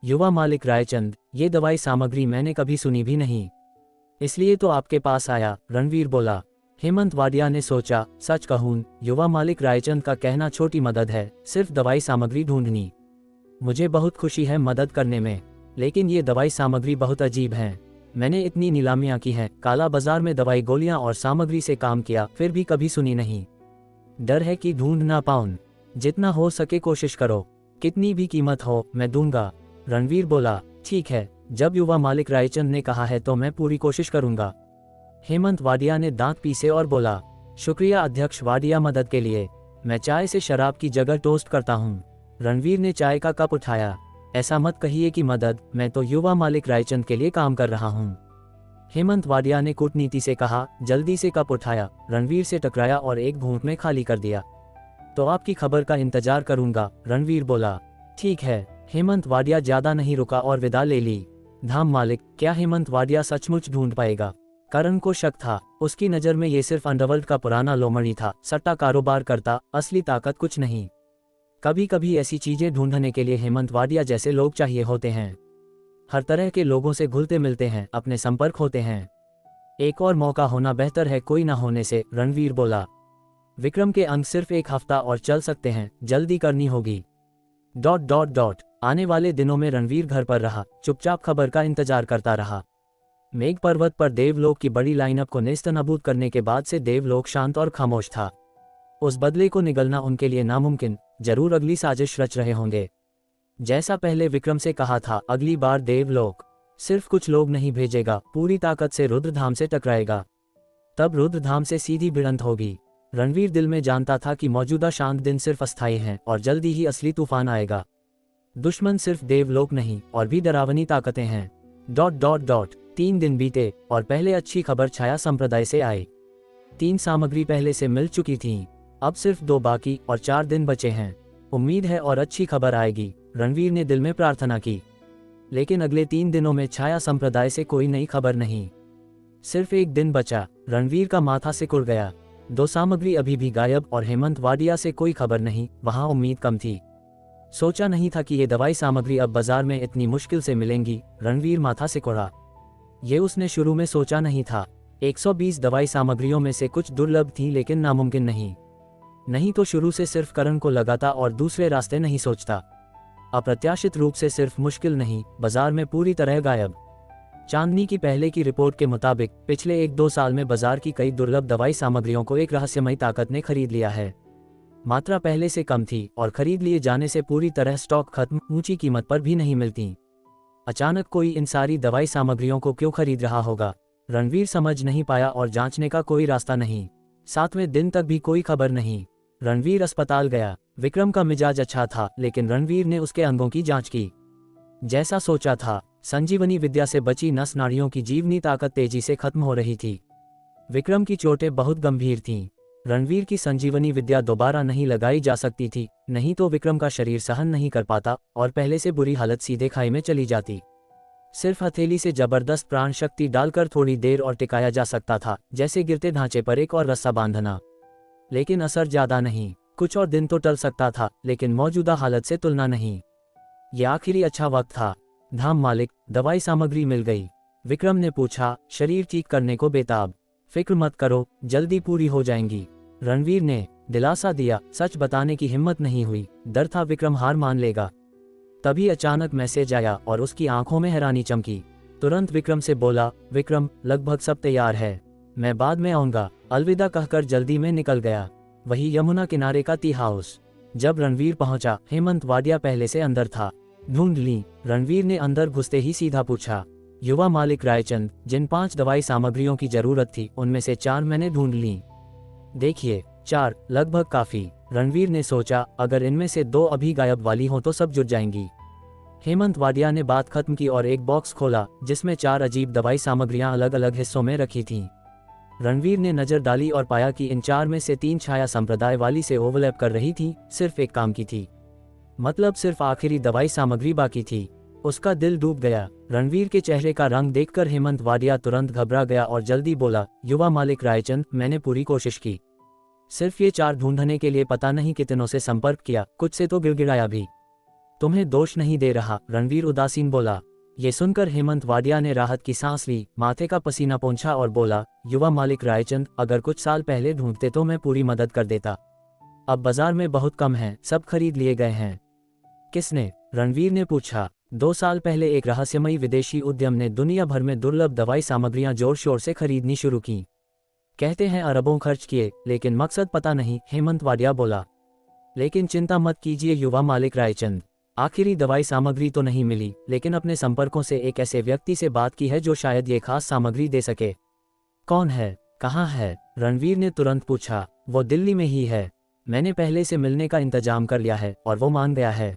युवा मालिक रायचंद, ये दवाई सामग्री मैंने कभी सुनी भी नहीं, इसलिए तो आपके पास आया, रणवीर बोला। हेमंत वाडिया ने सोचा, सच कहूं, युवा मालिक रायचंद का कहना छोटी मदद है, सिर्फ दवाई सामग्री ढूंढनी। मुझे बहुत खुशी है मदद करने में, लेकिन ये दवाई सामग्री बहुत अजीब है। मैंने इतनी नीलामियां की हैं, काला बाजार में दवाई गोलियां और सामग्री से काम किया, फिर भी कभी सुनी नहीं। डर है कि ढूंढ ना पाऊं। जितना हो सके कोशिश करो, कितनी भी कीमत हो मैं दूंगा, रणवीर बोला। ठीक है, जब युवा मालिक रायचंद ने कहा है तो मैं पूरी कोशिश करूंगा। हेमंत वाडिया ने दांत पीसे और बोला, शुक्रिया अध्यक्ष वाडिया मदद के लिए। मैं चाय से शराब की जगह टोस्ट करता हूँ। रणवीर ने चाय का कप उठाया। ऐसा मत कहिए कि मदद, मैं तो युवा मालिक रायचंद के लिए काम कर रहा हूँ। हेमंत वाडिया ने कूटनीति से कहा। जल्दी से कप उठाया, रणवीर से टकराया और एक घूंट में खाली कर दिया। तो आपकी खबर का इंतजार करूंगा, रणवीर बोला। ठीक है। हेमंत वाडिया ज्यादा नहीं रुका और विदा ले ली। धाम मालिक, क्या हेमंत वाडिया सचमुच ढूंढ पाएगा? करण को शक था। उसकी नज़र में ये सिर्फ अंडरवर्ल्ड का पुराना लोमड़ी था, सट्टा कारोबार करता, असली ताकत कुछ नहीं। कभी कभी ऐसी चीजें ढूंढने के लिए हेमंत वाडिया जैसे लोग चाहिए होते हैं। हर तरह के लोगों से घुलते मिलते हैं, अपने संपर्क होते हैं। एक और मौका होना बेहतर है कोई ना होने से, रणवीर बोला। विक्रम के अंक सिर्फ एक हफ्ता और चल सकते हैं, जल्दी करनी होगी। ... आने वाले दिनों में रणवीर घर पर रहा, चुपचाप खबर का इंतजार करता रहा। मेघ पर्वत पर देवलोक की बड़ी लाइनअप को नेस्तनाबूद करने के बाद से देवलोक शांत और खामोश था। उस बदले को निगलना उनके लिए नामुमकिन, जरूर अगली साजिश रच रहे होंगे। जैसा पहले विक्रम से कहा था, अगली बार देवलोक सिर्फ कुछ लोग नहीं भेजेगा, पूरी ताकत से रुद्रधाम से टकराएगा। तब रुद्रधाम से सीधी भिड़ंत होगी। रणवीर दिल में जानता था कि मौजूदा शांत दिन सिर्फ अस्थायी हैं और जल्दी ही असली तूफान आएगा। दुश्मन सिर्फ देवलोक नहीं, और भी डरावनी ताकतें हैं। ... 3 दिन बीते और पहले अच्छी खबर छाया संप्रदाय से आई। 3 सामग्री पहले से मिल चुकी थीं, अब सिर्फ 2 बाकी और 4 दिन बचे हैं। उम्मीद है और अच्छी खबर आएगी, रणवीर ने दिल में प्रार्थना की। लेकिन अगले 3 दिनों में छाया संप्रदाय से कोई नई खबर नहीं। सिर्फ एक दिन बचा। रणवीर का माथा सिकुड़ गया। 2 सामग्री अभी भी गायब और हेमंत वाडिया से कोई खबर नहीं, वहां उम्मीद कम थी। सोचा नहीं था कि ये दवाई सामग्री अब बाजार में इतनी मुश्किल से मिलेंगी, रणवीर माथा सिकुड़ा। ये उसने शुरू में सोचा नहीं था। 120 दवाई सामग्रियों में से कुछ दुर्लभ थी, लेकिन नामुमकिन नहीं तो शुरू से सिर्फ करण को लगाता और दूसरे रास्ते नहीं सोचता। अप्रत्याशित रूप से सिर्फ मुश्किल नहीं, बाजार में पूरी तरह गायब। चांदनी की पहले की रिपोर्ट के मुताबिक पिछले 1-2 साल में बाजार की कई दुर्लभ दवाई सामग्रियों को एक रहस्यमयी ताकत ने खरीद लिया है। मात्रा पहले से कम थी और खरीद लिए जाने से पूरी तरह स्टॉक खत्म, ऊंची कीमत पर भी नहीं मिलती। अचानक कोई इन सारी दवाई सामग्रियों को क्यों खरीद रहा होगा? रणवीर समझ नहीं पाया और जांचने का कोई रास्ता नहीं। 7वें दिन तक भी कोई खबर नहीं। रणवीर अस्पताल गया। विक्रम का मिजाज अच्छा था, लेकिन रणवीर ने उसके अंगों की जांच की। जैसा सोचा था, संजीवनी विद्या से बची नस नाड़ियों की जीवनी ताकत तेजी से खत्म हो रही थी। विक्रम की चोटें बहुत गंभीर थीं। रणवीर की संजीवनी विद्या दोबारा नहीं लगाई जा सकती थी, नहीं तो विक्रम का शरीर सहन नहीं कर पाता और पहले से बुरी हालत सीधे खाई में चली जाती। सिर्फ हथेली से जबरदस्त प्राण शक्ति डालकर थोड़ी देर और टिकाया जा सकता था, जैसे गिरते ढांचे पर एक और रस्सा बांधना। लेकिन असर ज्यादा नहीं। कुछ और दिन तो टल सकता था, लेकिन मौजूदा हालत से तुलना नहीं। यह आखिरी अच्छा वक्त था। धाम मालिक, दवाई सामग्री मिल गई? विक्रम ने पूछा, शरीर ठीक करने को बेताब। फिक्र मत करो, जल्दी पूरी हो जाएंगी, रणवीर ने दिलासा दिया। सच बताने की हिम्मत नहीं हुई, डर था विक्रम हार मान लेगा। तभी अचानक मैसेज आया और उसकी आंखों में हैरानी चमकी। तुरंत विक्रम से बोला, विक्रम, लगभग सब तैयार है, मैं बाद में आऊंगा। अलविदा कहकर जल्दी में निकल गया। वही यमुना किनारे का टी हाउस। जब रणवीर पहुंचा, हेमंत वाडिया पहले से अंदर था। ढूंढ ली? रणवीर ने अंदर घुसते ही सीधा पूछा। युवा मालिक रायचंद, जिन 5 दवाई सामग्रियों की जरूरत थी उनमें से 4 मैंने ढूंढ ली। देखिए, 4 लगभग काफी, रणवीर ने सोचा। अगर इनमें से 2 अभी गायब वाली हों तो सब जुट जाएंगी। हेमंत वाडिया ने बात खत्म की और एक बॉक्स खोला, जिसमें 4 अजीब दवाई सामग्रियां अलग अलग हिस्सों में रखी थीं। रणवीर ने नजर डाली और पाया कि इन 4 में से 3 छाया संप्रदाय वाली से ओवरलैप कर रही थी, सिर्फ एक काम की थी। मतलब सिर्फ आखिरी दवाई सामग्री बाकी थी। उसका दिल डूब गया। रणवीर के चेहरे का रंग देखकर हेमंत वाडिया तुरंत घबरा गया और जल्दी बोला, युवा मालिक रायचंद, मैंने पूरी कोशिश की, सिर्फ ये 4 ढूंढने के लिए पता नहीं कितनों से संपर्क किया, कुछ से तो गिड़गिड़ाया भी। तुम्हें दोष नहीं दे रहा, रणवीर उदासीन बोला। ये सुनकर हेमंत वाडिया ने राहत की सांस ली, माथे का पसीना पोंछा और बोला, युवा मालिक रायचंद, अगर कुछ साल पहले ढूंढते तो मैं पूरी मदद कर देता। अब बाजार में बहुत कम हैं, सब खरीद लिए गए हैं। किसने? रणवीर ने पूछा। 2 साल पहले एक रहस्यमयी विदेशी उद्यम ने दुनिया भर में दुर्लभ दवाई सामग्रियां जोर शोर से खरीदनी शुरू की। कहते हैं अरबों खर्च किए, लेकिन मकसद पता नहीं, हेमंत वाडिया बोला। लेकिन चिंता मत कीजिए युवा मालिक रायचंद, आखिरी दवाई सामग्री तो नहीं मिली, लेकिन अपने संपर्कों से एक ऐसे व्यक्ति से बात की है जो शायद ये खास सामग्री दे सके। कौन है? कहाँ है? रणवीर ने तुरंत पूछा। वो दिल्ली में ही है, मैंने पहले से मिलने का इंतजाम कर लिया है और वो मान गया है।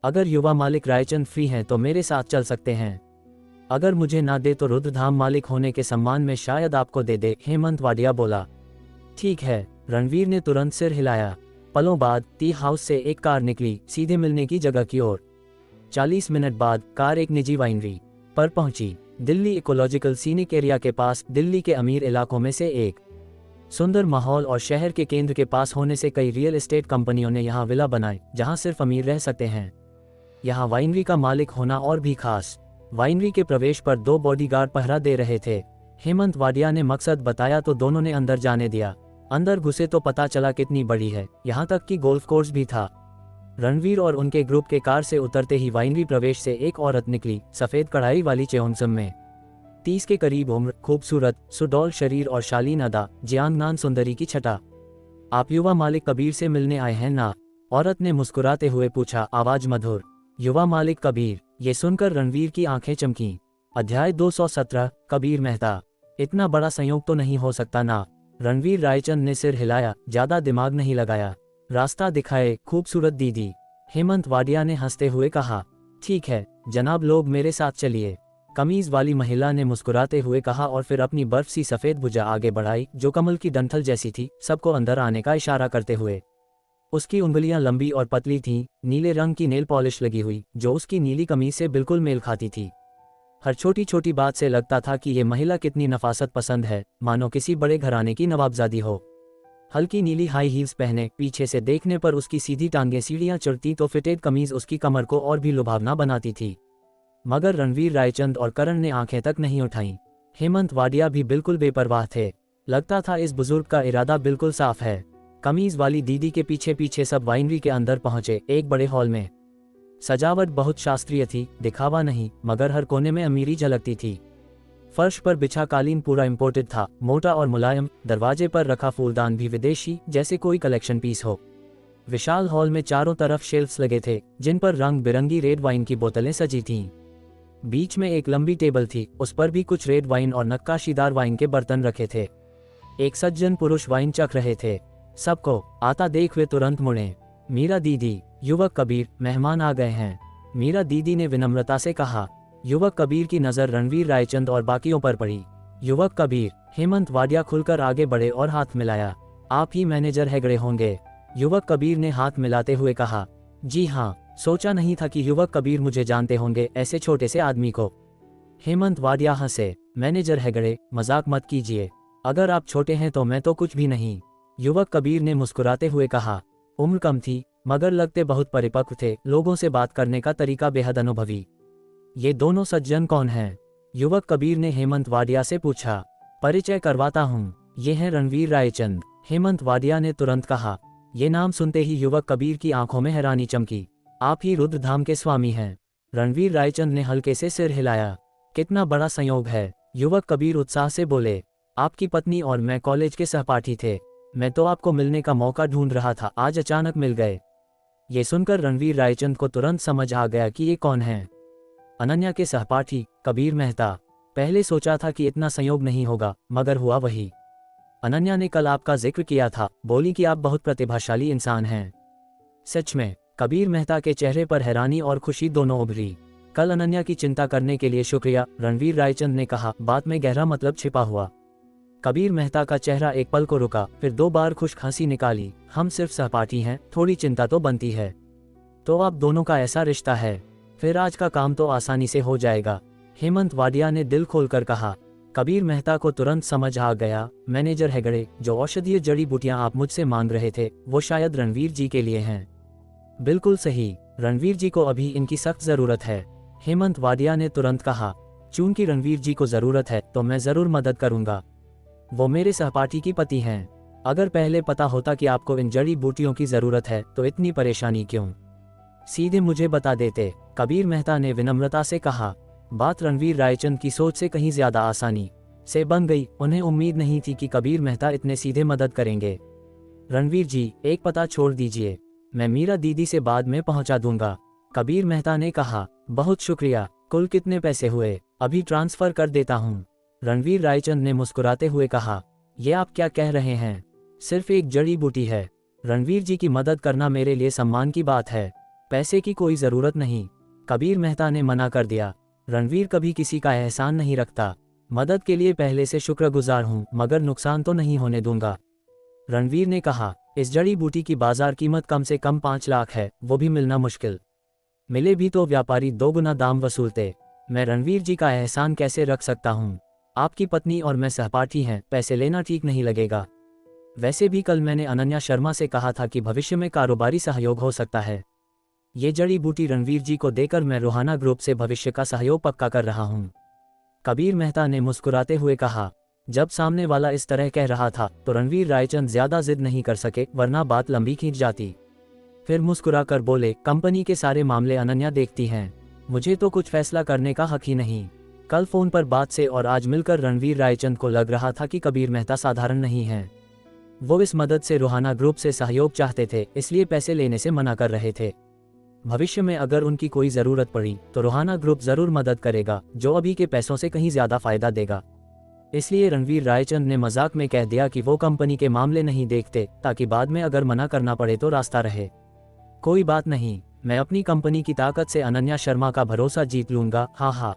अगर युवा मालिक रायचंद फ्री हैं तो मेरे साथ चल सकते हैं। अगर मुझे ना दे तो रुद्रधाम मालिक होने के सम्मान में शायद आपको दे दे, हेमंत वाडिया बोला। ठीक है, रणवीर ने तुरंत सिर हिलाया। पलों बाद टी हाउस से एक कार निकली, सीधे मिलने की जगह की ओर। 40 मिनट बाद कार एक निजी वाइनरी पर पहुंची, दिल्ली इकोलॉजिकल सीनिक एरिया के पास, दिल्ली के अमीर इलाकों में से एक। सुंदर माहौल और शहर के केंद्र के पास होने से कई रियल एस्टेट कंपनियों ने यहाँ विला बनाए जहाँ सिर्फ अमीर रह सकते हैं। यहाँ वाइनरी का मालिक होना और भी खास। वाइनरी के प्रवेश पर 2 बॉडीगार्ड पहरा दे रहे थे। हेमंत वाडिया ने मकसद बताया तो दोनों ने अंदर जाने दिया। अंदर घुसे तो पता चला कितनी बड़ी है, यहाँ तक कि गोल्फ कोर्स भी था। रणवीर और उनके ग्रुप के कार से उतरते ही वाइनरी प्रवेश से एक औरत निकली, सफेद कढ़ाई वाली चेओंगसम में, 30 के करीब उम्र, खूबसूरत, सुडौल शरीर और शालीन अदा, जियांगनान सुंदरी की छटा। आप युवा मालिक कबीर से मिलने आए हैं ना? औरत ने मुस्कुराते हुए पूछा, आवाज मधुर। युवा मालिक कबीर? ये सुनकर रणवीर की आंखें चमकीं। अध्याय 217, कबीर मेहता। इतना बड़ा संयोग तो नहीं हो सकता ना? रणवीर रायचंद ने सिर हिलाया, ज्यादा दिमाग नहीं लगाया। रास्ता दिखाए खूबसूरत दीदी, हेमंत वाडिया ने हंसते हुए कहा। ठीक है जनाब, लोग मेरे साथ चलिए, कमीज वाली महिला ने मुस्कुराते हुए कहा और फिर अपनी बर्फ सी सफेद भुजा आगे बढ़ाई जो कमल की डंठल जैसी थी, सबको अंदर आने का इशारा करते हुए। उसकी उंगलियां लंबी और पतली थीं, नीले रंग की नेल पॉलिश लगी हुई जो उसकी नीली कमीज से बिल्कुल मेल खाती थी। हर छोटी छोटी बात से लगता था कि ये महिला कितनी नफासत पसंद है, मानो किसी बड़े घराने की नवाबजादी हो। हल्की नीली हाई हील्स पहने, पीछे से देखने पर उसकी सीधी टांगें सीढ़ियां चढ़ती तो फिटेड कमीज उसकी कमर को और भी लुभावना बनाती थी। मगर रणवीर रायचंद और करण ने आंखें तक नहीं उठाईं। हेमंत वाडिया भी बिल्कुल बेपरवाह थे। लगता था इस बुजुर्ग का इरादा बिल्कुल साफ है। कमीज वाली दीदी के पीछे पीछे सब वाइनरी के अंदर पहुंचे, एक बड़े हॉल में। सजावट बहुत शास्त्रीय थी, दिखावा नहीं, मगर हर कोने में अमीरी झलकती थी। फर्श पर बिछा कालीन पूरा इंपोर्टेड था, मोटा और मुलायम। दरवाजे पर रखा फूलदान भी विदेशी, जैसे कोई कलेक्शन पीस हो। विशाल हॉल में चारों तरफ शेल्फ्स लगे थे जिन पर रंग बिरंगी रेड वाइन की बोतलें सजी थीं। बीच में एक लंबी टेबल थी, उस पर भी कुछ रेड वाइन और नक्काशीदार वाइन के बर्तन रखे थे। एक सज्जन पुरुष वाइन चख रहे थे। सबको आता देख वे तुरंत मुड़े। मीरा दीदी, युवक कबीर, मेहमान आ गए हैं, मीरा दीदी ने विनम्रता से कहा। युवक कबीर की नजर रणवीर रायचंद और बाकियों पर पड़ी। युवक कबीर, हेमंत वाडिया खुलकर आगे बढ़े और हाथ मिलाया। आप ही मैनेजर हेगड़े होंगे? युवक कबीर ने हाथ मिलाते हुए कहा। जी हाँ, सोचा नहीं था कि युवक कबीर मुझे जानते होंगे, ऐसे छोटे से आदमी को। हेमंत वाडिया हंसे। मैनेजर हेगड़े, मजाक मत कीजिए, अगर आप छोटे हैं तो मैं तो कुछ भी नहीं, युवक कबीर ने मुस्कुराते हुए कहा। उम्र कम थी मगर लगते बहुत परिपक्व थे, लोगों से बात करने का तरीका बेहद अनुभवी। ये दोनों सज्जन कौन हैं? युवक कबीर ने हेमंत वाडिया से पूछा। परिचय करवाता हूँ, ये हैं रणवीर रायचंद, हेमंत वाडिया ने तुरंत कहा। ये नाम सुनते ही युवक कबीर की आंखों में हैरानी चमकी। आप ही रुद्रधाम के स्वामी हैं? रणवीर रायचंद ने हल्के से सिर हिलाया। कितना बड़ा संयोग है, युवक कबीर उत्साह से बोले। आपकी पत्नी और मैं कॉलेज के सहपाठी थे, मैं तो आपको मिलने का मौका ढूंढ रहा था, आज अचानक मिल गए। ये सुनकर रणवीर रायचंद को तुरंत समझ आ गया कि ये कौन है। अनन्या के सहपाठी कबीर मेहता। पहले सोचा था कि इतना संयोग नहीं होगा, मगर हुआ वही। अनन्या ने कल आपका जिक्र किया था, बोली कि आप बहुत प्रतिभाशाली इंसान हैं। सच में? कबीर मेहता के चेहरे पर हैरानी और खुशी दोनों उभरी। कल अनन्या की चिंता करने के लिए शुक्रिया, रणवीर रायचंद ने कहा, बात में गहरा मतलब छिपा हुआ। कबीर मेहता का चेहरा एक पल को रुका, फिर 2 बार खुश्क हंसी निकाली। हम सिर्फ सहपाठी हैं, थोड़ी चिंता तो बनती है। तो आप दोनों का ऐसा रिश्ता है, फिर आज का काम तो आसानी से हो जाएगा, हेमंत वाडिया ने दिल खोलकर कहा। कबीर मेहता को तुरंत समझ आ गया, मैनेजर हेगड़े, जो औषधीय जड़ी बूटियां आप मुझसे मांग रहे थे वो शायद रणवीर जी के लिए हैं। बिल्कुल सही, रणवीर जी को अभी इनकी सख्त जरूरत है। हेमंत वाडिया ने तुरंत कहा, चूंकि रणवीर जी को जरूरत है तो मैं जरूर मदद करूंगा। वो मेरे सहपाठी की पति हैं। अगर पहले पता होता कि आपको इन जड़ी बूटियों की जरूरत है तो इतनी परेशानी क्यों, सीधे मुझे बता देते, कबीर मेहता ने विनम्रता से कहा। बात रणवीर रायचंद की सोच से कहीं ज्यादा आसानी से बन गई। उन्हें उम्मीद नहीं थी कि कबीर मेहता इतने सीधे मदद करेंगे। रणवीर जी, एक पता छोड़ दीजिए, मैं मीरा दीदी से बाद में पहुंचा दूंगा। कबीर मेहता ने कहा, बहुत शुक्रिया। कुल कितने पैसे हुए? अभी ट्रांसफर कर देता हूँ। रणवीर रायचंद ने मुस्कुराते हुए कहा, ये आप क्या कह रहे हैं? सिर्फ एक जड़ी बूटी है। रणवीर जी की मदद करना मेरे लिए सम्मान की बात है, पैसे की कोई जरूरत नहीं। कबीर मेहता ने मना कर दिया। रणवीर कभी किसी का एहसान नहीं रखता। मदद के लिए पहले से शुक्रगुजार हूँ, मगर नुकसान तो नहीं होने दूंगा। रणवीर ने कहा, इस जड़ी बूटी की बाजार कीमत कम से कम 5 लाख है, वो भी मिलना मुश्किल। मिले भी तो व्यापारी 2 गुना दाम वसूलते। मैं रणवीर जी का एहसान कैसे रख सकता हूँ? आपकी पत्नी और मैं सहपाठी हैं, पैसे लेना ठीक नहीं लगेगा। वैसे भी कल मैंने अनन्या शर्मा से कहा था कि भविष्य में कारोबारी सहयोग हो सकता है। ये जड़ी बूटी रणवीर जी को देकर मैं रोहाना ग्रुप से भविष्य का सहयोग पक्का कर रहा हूँ। कबीर मेहता ने मुस्कुराते हुए कहा। जब सामने वाला इस तरह कह रहा था तो रणवीर रायचंद ज्यादा जिद नहीं कर सके, वरना बात लंबी खींच जाती। फिर मुस्कुराकर बोले, कंपनी के सारे मामले अनन्या देखती हैं, मुझे तो कुछ फैसला करने का हक ही नहीं। कल फोन पर बात से और आज मिलकर रणवीर रायचंद को लग रहा था कि कबीर मेहता साधारण नहीं है। वो इस मदद से रोहाना ग्रुप से सहयोग चाहते थे, इसलिए पैसे लेने से मना कर रहे थे। भविष्य में अगर उनकी कोई जरूरत पड़ी तो रोहाना ग्रुप जरूर मदद करेगा, जो अभी के पैसों से कहीं ज्यादा फायदा देगा। इसलिए रणवीर रायचंद ने मजाक में कह दिया कि वो कंपनी के मामले नहीं देखते, ताकि बाद में अगर मना करना पड़े तो रास्ता रहे। कोई बात नहीं, मैं अपनी कंपनी की ताकत से अनन्या शर्मा का भरोसा जीत लूंगा। हाँ हाँ,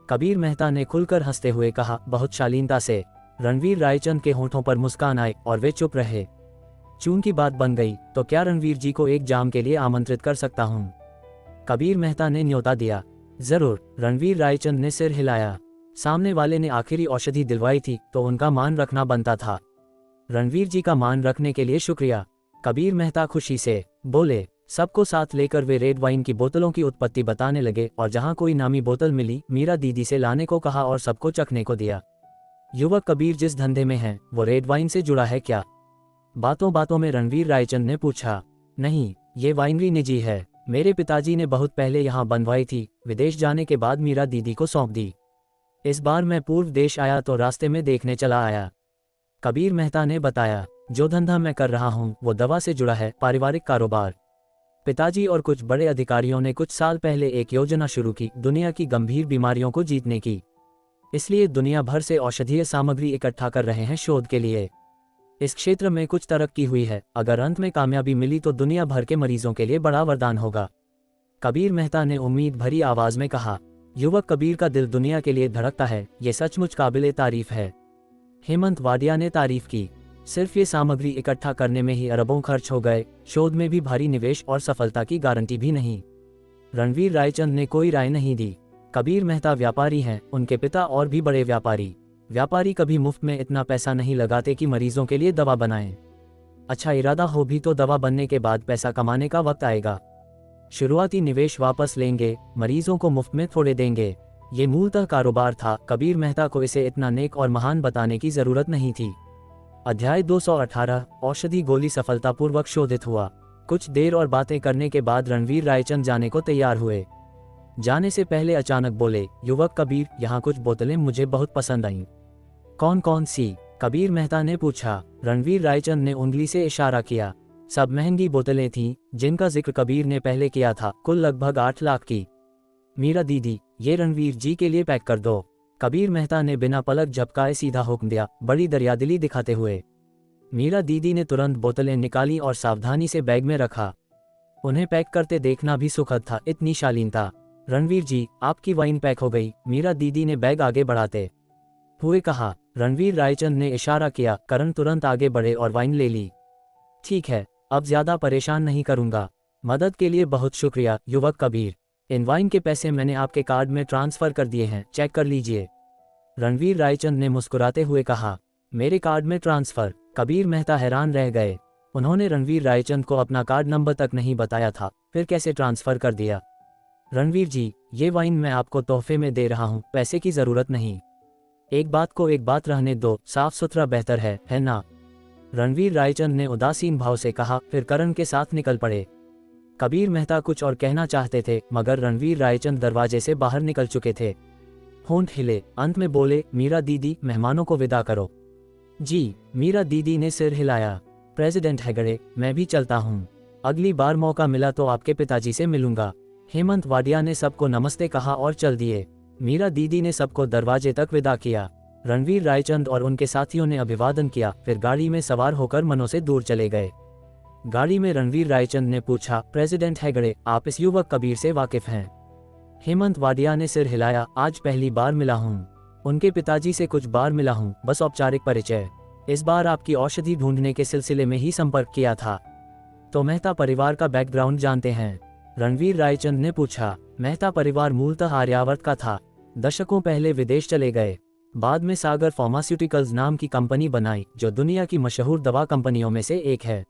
कबीर मेहता ने खुलकर हंसते हुए कहा, बहुत शालीनता से। रणवीर रायचंद के होठों पर मुस्कान आई और वे चुप रहे। चून की बात बन गई तो क्या रणवीर जी को एक जाम के लिए आमंत्रित कर सकता हूँ? कबीर मेहता ने न्योता दिया। जरूर, रणवीर रायचंद ने सिर हिलाया। सामने वाले ने आखिरी औषधि दिलवाई थी तो उनका मान रखना बनता था। रणवीर जी का मान रखने के लिए शुक्रिया। कबीर मेहता खुशी से बोले। सबको साथ लेकर वे रेड वाइन की बोतलों की उत्पत्ति बताने लगे और जहां कोई नामी बोतल मिली मीरा दीदी से लाने को कहा और सबको चखने को दिया। युवक कबीर जिस धंधे में है वो रेड वाइन से जुड़ा है क्या? बातों बातों में रणवीर रायचंद ने पूछा। नहीं, ये वाइनरी निजी है, मेरे पिताजी ने बहुत पहले यहाँ बनवाई थी, विदेश जाने के बाद मीरा दीदी को सौंप दी। इस बार मैं पूर्व देश आया तो रास्ते में देखने चला आया। कबीर मेहता ने बताया। जो धंधा मैं कर रहा हूँ वो दवा से जुड़ा है, पारिवारिक कारोबार। पिताजी और कुछ बड़े अधिकारियों ने कुछ साल पहले एक योजना शुरू की, दुनिया की गंभीर बीमारियों को जीतने की। इसलिए दुनिया भर से औषधीय सामग्री इकट्ठा कर रहे हैं शोध के लिए। इस क्षेत्र में कुछ तरक्की हुई है, अगर अंत में कामयाबी मिली तो दुनिया भर के मरीजों के लिए बड़ा वरदान होगा। कबीर मेहता ने उम्मीद भरी आवाज में कहा। युवक कबीर का दिल दुनिया के लिए धड़कता है, ये सचमुच काबिले तारीफ है। हेमंत वाडिया ने तारीफ की। सिर्फ ये सामग्री इकट्ठा करने में ही अरबों खर्च हो गए, शोध में भी भारी निवेश और सफलता की गारंटी भी नहीं। रणवीर रायचंद ने कोई राय नहीं दी। कबीर मेहता व्यापारी हैं, उनके पिता और भी बड़े व्यापारी। व्यापारी कभी मुफ्त में इतना पैसा नहीं लगाते कि मरीजों के लिए दवा बनाएं। अच्छा इरादा हो भी तो दवा बनने के बाद पैसा कमाने का वक्त आएगा। शुरुआती निवेश वापस लेंगे, मरीजों को मुफ्त में थोड़े देंगे। ये मूलतः कारोबार था। कबीर मेहता को इसे इतना नेक और महान बताने की जरूरत नहीं थी। अध्याय 218 औषधि गोली सफलतापूर्वक शोधित हुआ। कुछ देर और बातें करने के बाद रणवीर रायचंद जाने को तैयार हुए। जाने से पहले अचानक बोले, युवक कबीर, यहाँ कुछ बोतलें मुझे बहुत पसंद आईं। कौन कौन सी? कबीर मेहता ने पूछा। रणवीर रायचंद ने उंगली से इशारा किया। सब महंगी बोतलें थीं, जिनका जिक्र कबीर ने पहले किया था, कुल लगभग 8 लाख की। मीरा दीदी, ये रणवीर जी के लिए पैक कर दो। कबीर मेहता ने बिना पलक झपकाए सीधा हुक्म दिया, बड़ी दरियादिली दिखाते हुए। मीरा दीदी ने तुरंत बोतलें निकाली और सावधानी से बैग में रखा। उन्हें पैक करते देखना भी सुखद था, इतनी शालीनता। रणवीर जी, आपकी वाइन पैक हो गई, मीरा दीदी ने बैग आगे बढ़ाते हुए कहा। रणवीर रायचंद ने इशारा किया। करण तुरंत आगे बढ़े और वाइन ले ली। ठीक है, अब ज्यादा परेशान नहीं करूंगा। मदद के लिए बहुत शुक्रिया युवक कबीर। इन वाइन के पैसे मैंने आपके कार्ड में ट्रांसफर कर दिए हैं, चेक कर लीजिए। रणवीर रायचंद ने मुस्कुराते हुए कहा, मेरे कार्ड में ट्रांसफर। कबीर मेहता हैरान रह गए। उन्होंने रणवीर रायचंद को अपना कार्ड नंबर तक नहीं बताया था, फिर कैसे ट्रांसफर कर दिया? रणवीर जी, ये वाइन मैं आपको तोहफे में दे रहा हूँ, पैसे की जरूरत नहीं। एक बात को एक बात रहने दो, साफ सुथरा बेहतर है ना? रणवीर रायचंद ने उदासीन भाव से कहा, फिर करण के साथ निकल पड़े। कबीर मेहता कुछ और कहना चाहते थे, मगर रणवीर रायचंद दरवाजे से बाहर निकल चुके थे। होंठ हिले, अंत में बोले, मीरा दीदी, मेहमानों को विदा करो। जी। मीरा दीदी ने सिर हिलाया। प्रेसिडेंट हेगड़े, मैं भी चलता हूँ। अगली बार मौका मिला तो आपके पिताजी से मिलूंगा। हेमंत वाडिया ने सबको नमस्ते कहा और चल दिए। मीरा दीदी ने सबको दरवाजे तक विदा किया। रणवीर रायचंद और उनके साथियों ने अभिवादन किया, फिर गाड़ी में सवार होकर मनों से दूर चले गए। गाड़ी में रणवीर रायचंद ने पूछा, प्रेसिडेंट हेगड़े, आप इस युवक कबीर से वाकिफ हैं? हेमंत वाडिया ने सिर हिलाया, आज पहली बार मिला हूँ। उनके पिताजी से कुछ बार मिला हूँ, बस औपचारिक परिचय। इस बार आपकी औषधि ढूंढने के सिलसिले में ही संपर्क किया था। तो मेहता परिवार का बैकग्राउंड जानते हैं? रणवीर रायचंद ने पूछा। मेहता परिवार मूलतः आर्यावर्त का था। दशकों पहले विदेश चले गए। बाद में सागर फार्मास्यूटिकल्स नाम की कंपनी बनाई, जो दुनिया की मशहूर दवा कंपनियों में से एक है।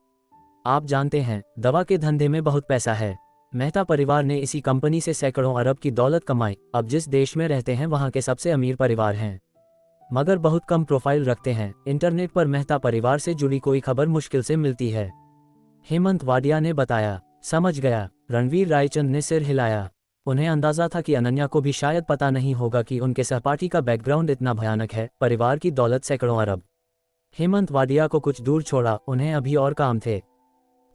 आप जानते हैं, दवा के धंधे में बहुत पैसा है। मेहता परिवार ने इसी कंपनी से सैकड़ों अरब की दौलत कमाई। अब जिस देश में रहते हैं वहां के सबसे अमीर परिवार हैं, मगर बहुत कम प्रोफाइल रखते हैं। इंटरनेट पर मेहता परिवार से जुड़ी कोई खबर मुश्किल से मिलती है। हेमंत वाडिया ने बताया। समझ गया। रणवीर रायचंद ने सिर हिलाया। उन्हें अंदाजा था कि अनन्या को भी शायद पता नहीं होगा कि उनके सहपाठी का बैकग्राउंड इतना भयानक है। परिवार की दौलत सैकड़ों अरब। हेमंत वाडिया को कुछ दूर छोड़ा, उन्हें अभी और काम थे।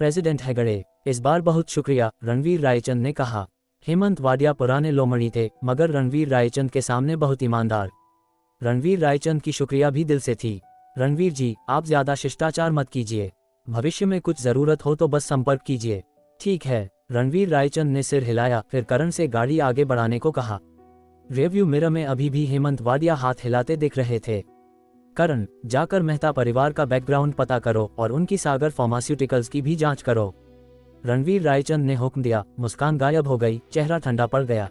प्रेसिडेंट हेगड़े, इस बार बहुत शुक्रिया, रणवीर रायचंद ने कहा। हेमंत वाडिया पुराने लोमड़ी थे, मगर रणवीर रायचंद के सामने बहुत ईमानदार। रणवीर रायचंद की शुक्रिया भी दिल से थी। रणवीर जी, आप ज्यादा शिष्टाचार मत कीजिए। भविष्य में कुछ जरूरत हो तो बस संपर्क कीजिए। ठीक है। रणवीर रायचंद ने सिर हिलाया, फिर करण से गाड़ी आगे बढ़ाने को कहा। रिव्यू मिरर में अभी भी हेमंत वाडिया हाथ हिलाते दिख रहे थे। करण, जाकर मेहता परिवार का बैकग्राउंड पता करो और उनकी सागर फार्मास्यूटिकल्स की भी जांच करो। रणवीर रायचंद ने हुक्म दिया। मुस्कान गायब हो गई, चेहरा ठंडा पड़ गया।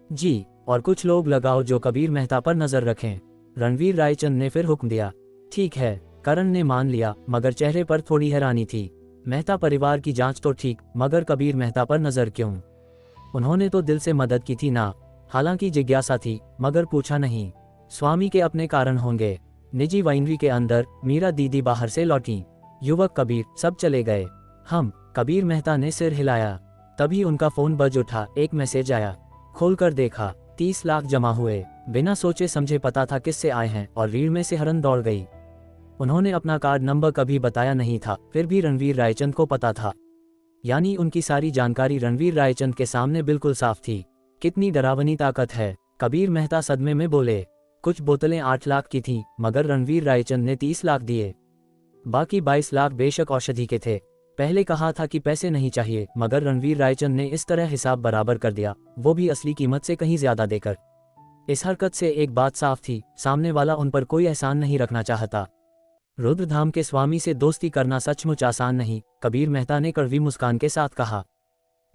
जी, और कुछ लोग लगाओ जो कबीर मेहता पर नजर रखें। रणवीर रायचंद ने फिर हुक्म दिया। ठीक है। करण ने मान लिया, मगर चेहरे पर थोड़ी हैरानी थी। मेहता परिवार की जांच तो ठीक, मगर कबीर मेहता पर नजर क्यों? उन्होंने तो दिल से मदद की थी ना। हालांकि जिज्ञासा थी, मगर पूछा नहीं। स्वामी के अपने कारण होंगे। निजी वाइनरी के अंदर मीरा दीदी बाहर से लौटी। युवक कबीर, सब चले गए। हम। कबीर मेहता ने सिर हिलाया। तभी उनका फोन बज उठा। एक मैसेज आया। खोलकर देखा, 30 लाख जमा हुए। बिना सोचे समझे पता था किससे आए हैं और रीढ़ में से हरन दौड़ गई। उन्होंने अपना कार्ड नंबर कभी बताया नहीं था, फिर भी रणवीर रायचंद को पता था। यानी उनकी सारी जानकारी रणवीर रायचंद के सामने बिल्कुल साफ थी। कितनी डरावनी ताकत है। कबीर मेहता सदमे में बोले। कुछ बोतलें 8 लाख की थीं, मगर रणवीर रायचंद ने 30 लाख दिए। बाकी 22 लाख बेशक औषधि के थे। पहले कहा था कि पैसे नहीं चाहिए, मगर रणवीर रायचंद ने इस तरह हिसाब बराबर कर दिया, वो भी असली कीमत से कहीं ज्यादा देकर। इस हरकत से एक बात साफ थी, सामने वाला उन पर कोई एहसान नहीं रखना चाहता। रुद्रधाम के स्वामी से दोस्ती करना सचमुच आसान नहीं, कबीर मेहता ने कड़वी मुस्कान के साथ कहा।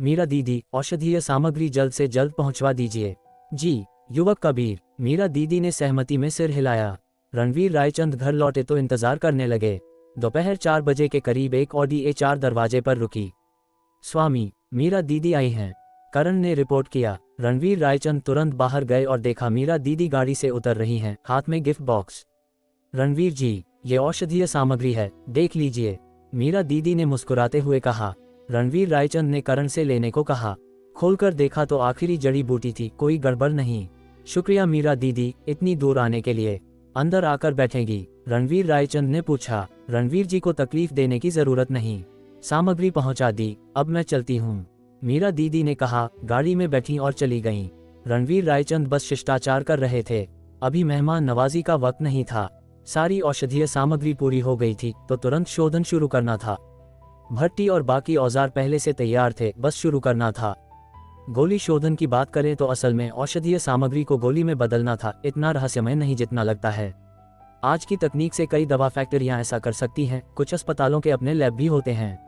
मीरा दीदी, औषधीय सामग्री जल्द से जल्द पहुंचवा दीजिए। जी। युवक कबीर। मीरा दीदी ने सहमति में सिर हिलाया। रणवीर रायचंद घर लौटे तो इंतजार करने लगे। दोपहर 4 बजे के करीब एक ऑडी A4 दरवाजे पर रुकी। स्वामी, मीरा दीदी आई हैं, करण ने रिपोर्ट किया। रणवीर रायचंद तुरंत बाहर गए और देखा मीरा दीदी गाड़ी से उतर रही हैं, हाथ में गिफ्ट बॉक्स। रणवीर जी, ये औषधीय सामग्री है, देख लीजिए, मीरा दीदी ने मुस्कुराते हुए कहा। रणवीर रायचंद ने करण से लेने को कहा। खोलकर देखा तो आखिरी जड़ी बूटी थी, कोई गड़बड़ नहीं। शुक्रिया मीरा दीदी, इतनी दूर आने के लिए। अंदर आकर बैठेगी? रणवीर रायचंद ने पूछा। रणवीर जी को तकलीफ देने की जरूरत नहीं, सामग्री पहुंचा दी, अब मैं चलती हूँ, मीरा दीदी ने कहा। गाड़ी में बैठी और चली गईं। रणवीर रायचंद बस शिष्टाचार कर रहे थे, अभी मेहमान नवाजी का वक्त नहीं था। सारी औषधीय सामग्री पूरी हो गई थी तो तुरंत शोधन शुरू करना था। भट्टी और बाकी औजार पहले से तैयार थे, बस शुरू करना था। गोली शोधन की बात करें तो असल में औषधीय सामग्री को गोली में बदलना था, इतना रहस्यमय नहीं जितना लगता है। आज की तकनीक से कई दवा फैक्ट्रियां ऐसा कर सकती हैं, कुछ अस्पतालों के अपने लैब भी होते हैं।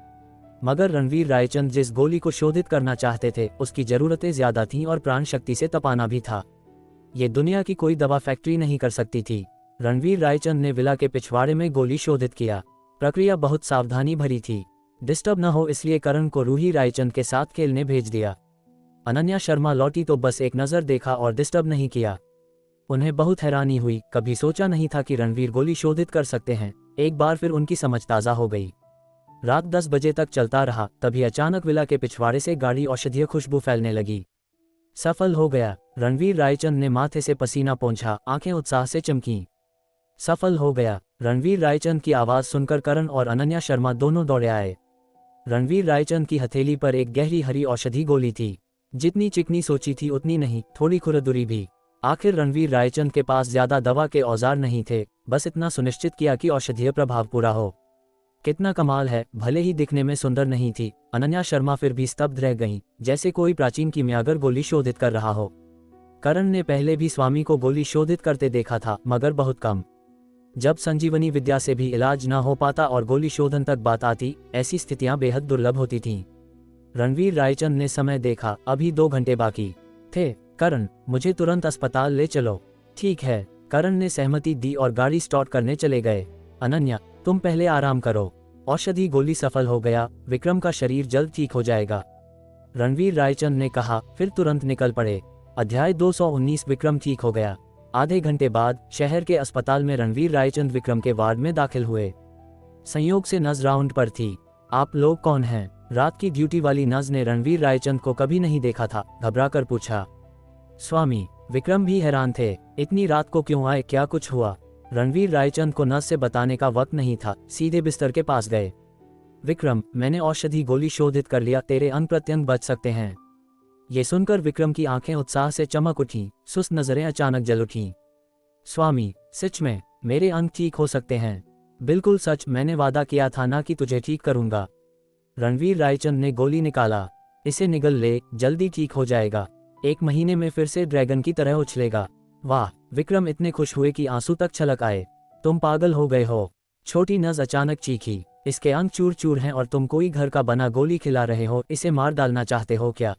मगर रणवीर रायचंद जिस गोली को शोधित करना चाहते थे उसकी जरूरतें ज्यादा थीं और प्राण शक्ति से तपाना भी था। ये दुनिया की कोई दवा फैक्ट्री नहीं कर सकती थी। रणवीर रायचंद ने विला के पिछवाड़े में गोली शोधित किया। प्रक्रिया बहुत सावधानी भरी थी। डिस्टर्ब न हो इसलिए करण को रूही रायचंद के साथ खेलने भेज दिया। अनन्या शर्मा लौटी तो बस एक नज़र देखा और डिस्टर्ब नहीं किया। उन्हें बहुत हैरानी हुई, कभी सोचा नहीं था कि रणवीर गोली शोधित कर सकते हैं। एक बार फिर उनकी समझ ताज़ा हो गई। रात 10 बजे तक चलता रहा, तभी अचानक विला के पिछवाड़े से गाढ़ी औषधीय खुशबू फैलने लगी। सफल हो गया। रणवीर रायचंद ने माथे से पसीना पोंछा, आंखें उत्साह से चमकीं। सफल हो गया। रणवीर रायचंद की आवाज़ सुनकर करण और अनन्या शर्मा दोनों दौड़े आए। रणवीर रायचंद की हथेली पर एक गहरी हरी औषधि गोली थी। जितनी चिकनी सोची थी उतनी नहीं, थोड़ी खुरदुरी भी। आखिर रणवीर रायचंद के पास ज्यादा दवा के औजार नहीं थे, बस इतना सुनिश्चित किया कि औषधीय प्रभाव पूरा हो। कितना कमाल है, भले ही दिखने में सुंदर नहीं थी। अनन्या शर्मा फिर भी स्तब्ध रह गईं, जैसे कोई प्राचीन कीमियागर गोली शोधित कर रहा हो। करण ने पहले भी स्वामी को गोली शोधित करते देखा था, मगर बहुत कम। जब संजीवनी विद्या से भी इलाज न हो पाता और गोली शोधन तक बात आती, ऐसी स्थितियां बेहद दुर्लभ होती थीं। रणवीर रायचंद ने समय देखा, अभी 2 घंटे बाकी थे। करण, मुझे तुरंत अस्पताल ले चलो। ठीक है, करण ने सहमति दी और गाड़ी स्टार्ट करने चले गए। अनन्या, तुम पहले आराम करो। औषधि गोली सफल हो गया, विक्रम का शरीर जल्द ठीक हो जाएगा, रणवीर रायचंद ने कहा, फिर तुरंत निकल पड़े। अध्याय 219 विक्रम ठीक हो गया। आधे घंटे बाद शहर के अस्पताल में रणवीर रायचंद विक्रम के वार्ड में दाखिल हुए। संयोग से नज राउंड पर थी। आप लोग कौन हैं? रात की ड्यूटी वाली नज ने रणवीर रायचंद को कभी नहीं देखा था, घबराकर पूछा। स्वामी, विक्रम भी हैरान थे, इतनी रात को क्यों आए, क्या कुछ हुआ? रणवीर रायचंद को नज से बताने का वक्त नहीं था, सीधे बिस्तर के पास गए। विक्रम, मैंने औषधि गोली शोधित कर लिया, तेरे अंग प्रत्यंग बच सकते हैं। ये सुनकर विक्रम की आंखें उत्साह से चमक उठीं, सुस्त नजरें अचानक जल उठीं। स्वामी, सच में मेरे अंग ठीक हो सकते हैं? बिल्कुल सच, मैंने वादा किया था ना कि तुझे ठीक करूंगा। रणवीर रायचंद ने गोली निकाला। इसे निगल ले, जल्दी ठीक हो जाएगा। 1 महीने में फिर से ड्रैगन की तरह उछलेगा। वाह! विक्रम इतने खुश हुए कि आंसू तक छलक आए। तुम पागल हो गए हो? छोटी नज अचानक चीखी। इसके अंग चूर चूर हैं और तुम कोई घर का बना गोली खिला रहे हो, इसे मार डालना चाहते हो क्या?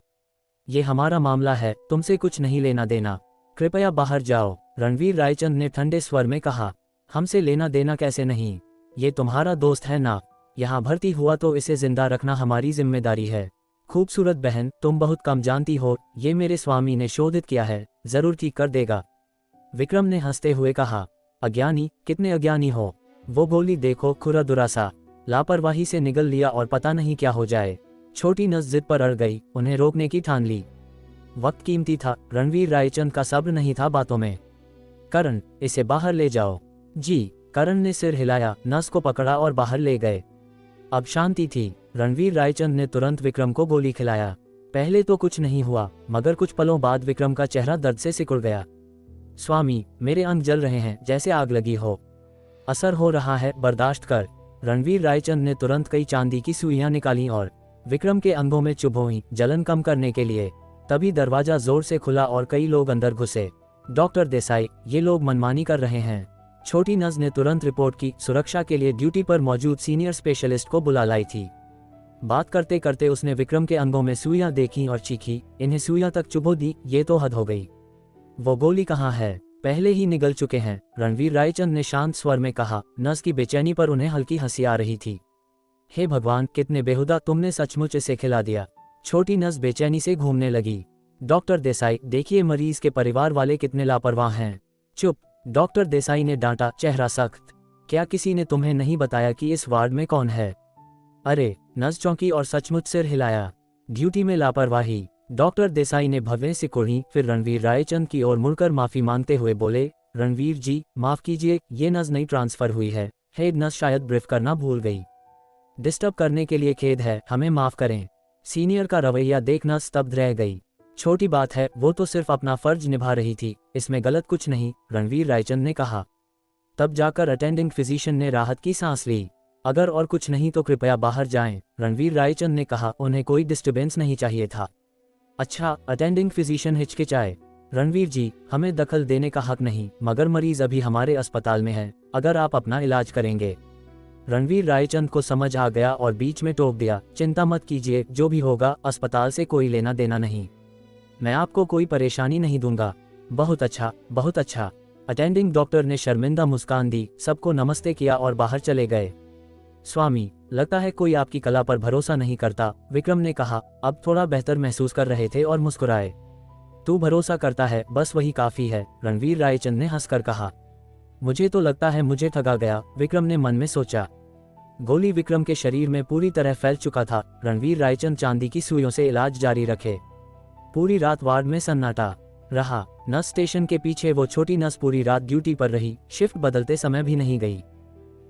ये हमारा मामला है, तुमसे कुछ नहीं लेना देना। कृपया बाहर जाओ, रणवीर रायचंद ने ठंडे स्वर में कहा। हमसे लेना देना कैसे नहीं? ये तुम्हारा दोस्त है ना? यहाँ भर्ती हुआ तो इसे जिंदा रखना हमारी जिम्मेदारी है। खूबसूरत बहन, तुम बहुत कम जानती हो, ये मेरे स्वामी ने शोधित किया है, जरूर ठीक कर देगा। विक्रम ने हंसते हुए कहा। अज्ञानी, कितने अज्ञानी हो। वो गोली देखो, खुरा सा लापरवाही से निगल लिया और पता नहीं क्या हो जाए। छोटी नस जिद पर अड़ गई, उन्हें रोकने की ठान ली। वक्त कीमती था, रणवीर रायचंद का सब्र नहीं था बातों में। करण, इसे बाहर ले जाओ। जी। करण ने सिर हिलाया, नस को पकड़ा और बाहर ले गए। अब शांति थी। रणवीर रायचंद ने तुरंत विक्रम को गोली खिलाया। पहले तो कुछ नहीं हुआ, मगर कुछ पलों बाद विक्रम का चेहरा दर्द से सिकुड़ गया। स्वामी, मेरे अंग जल रहे हैं, जैसे आग लगी हो। असर हो रहा है, बर्दाश्त कर। रणवीर रायचंद ने तुरंत कई चांदी की सुइयां निकाली और विक्रम के अंगों में चुभोई, जलन कम करने के लिए। तभी दरवाजा जोर से खुला और कई लोग अंदर घुसे। डॉक्टर देसाई, ये लोग मनमानी कर रहे हैं। छोटी नज ने तुरंत रिपोर्ट की, सुरक्षा के लिए ड्यूटी पर मौजूद सीनियर स्पेशलिस्ट को बुला लाई थी। बात करते करते उसने विक्रम के अंगों में सुइयां देखी और चीखी, इन्हें सुइयां तक चुभो दी, ये तो हद हो गई। वो गोली कहाँ है? पहले ही निगल चुके हैं, रणवीर रायचंद ने शांत स्वर में कहा। नस की बेचैनी पर उन्हें हल्की हंसी आ रही थी। हे भगवान, कितने बेहुदा, तुमने सचमुच इसे खिला दिया। छोटी नस बेचैनी से घूमने लगी। डॉक्टर देसाई, देखिए मरीज के परिवार वाले कितने लापरवाह हैं। चुप, डॉक्टर देसाई ने डांटा, चेहरा सख्त। क्या किसी ने तुम्हें नहीं बताया कि इस वार्ड में कौन है? अरे, नस चौंकी और सचमुच सिर हिलाया। ड्यूटी में लापरवाही। डॉक्टर देसाई ने भव्य से कुढ़ी, फिर रणवीर रायचंद की ओर मुड़कर माफी मांगते हुए बोले, रणवीर जी, माफ कीजिए, ये नस नई ट्रांसफर हुई है। हेड नस शायद ब्रीफ करना भूल गई। डिस्टर्ब करने के लिए खेद है, हमें माफ करें। सीनियर का रवैया देख नस स्तब्ध रह गई। छोटी बात है, वो तो सिर्फ अपना फर्ज निभा रही थी, इसमें गलत कुछ नहीं, रणवीर रायचंद ने कहा। तब जाकर अटेंडिंग फिजिशियन ने राहत की सांस ली। अगर और कुछ नहीं तो कृपया बाहर जाएं, रणवीर रायचंद ने कहा। उन्हें कोई डिस्टर्बेंस नहीं चाहिए था। अच्छा, अटेंडिंग फिजिशियन हिचकिचाए। रणवीर जी, हमें दखल देने का हक नहीं, मगर मरीज अभी हमारे अस्पताल में है, अगर आप अपना इलाज करेंगे। रणवीर रायचंद को समझ आ गया और बीच में टोक दिया, चिंता मत कीजिए, जो भी होगा अस्पताल से कोई लेना देना नहीं। मैं आपको कोई परेशानी नहीं दूंगा। बहुत अच्छा, बहुत अच्छा। अटेंडिंग डॉक्टर ने शर्मिंदा मुस्कान दी, सबको नमस्ते किया और बाहर चले गए। स्वामी, लगता है कोई आपकी कला पर भरोसा नहीं करता, विक्रम ने कहा। अब थोड़ा बेहतर महसूस कर रहे थे और मुस्कुराए। तू भरोसा करता है, बस वही काफी है, रणवीर रायचंद ने हंसकर कहा। मुझे तो लगता है मुझे ठगा गया, विक्रम ने मन में सोचा। गोली विक्रम के शरीर में पूरी तरह फैल चुका था। रणवीर रायचंद चांदी की सुइयों से इलाज जारी रखे। पूरी रात वार्ड में सन्नाटा रहा। नर्स स्टेशन के पीछे वो छोटी नर्स पूरी रात ड्यूटी पर रही, शिफ्ट बदलते समय भी नहीं गई।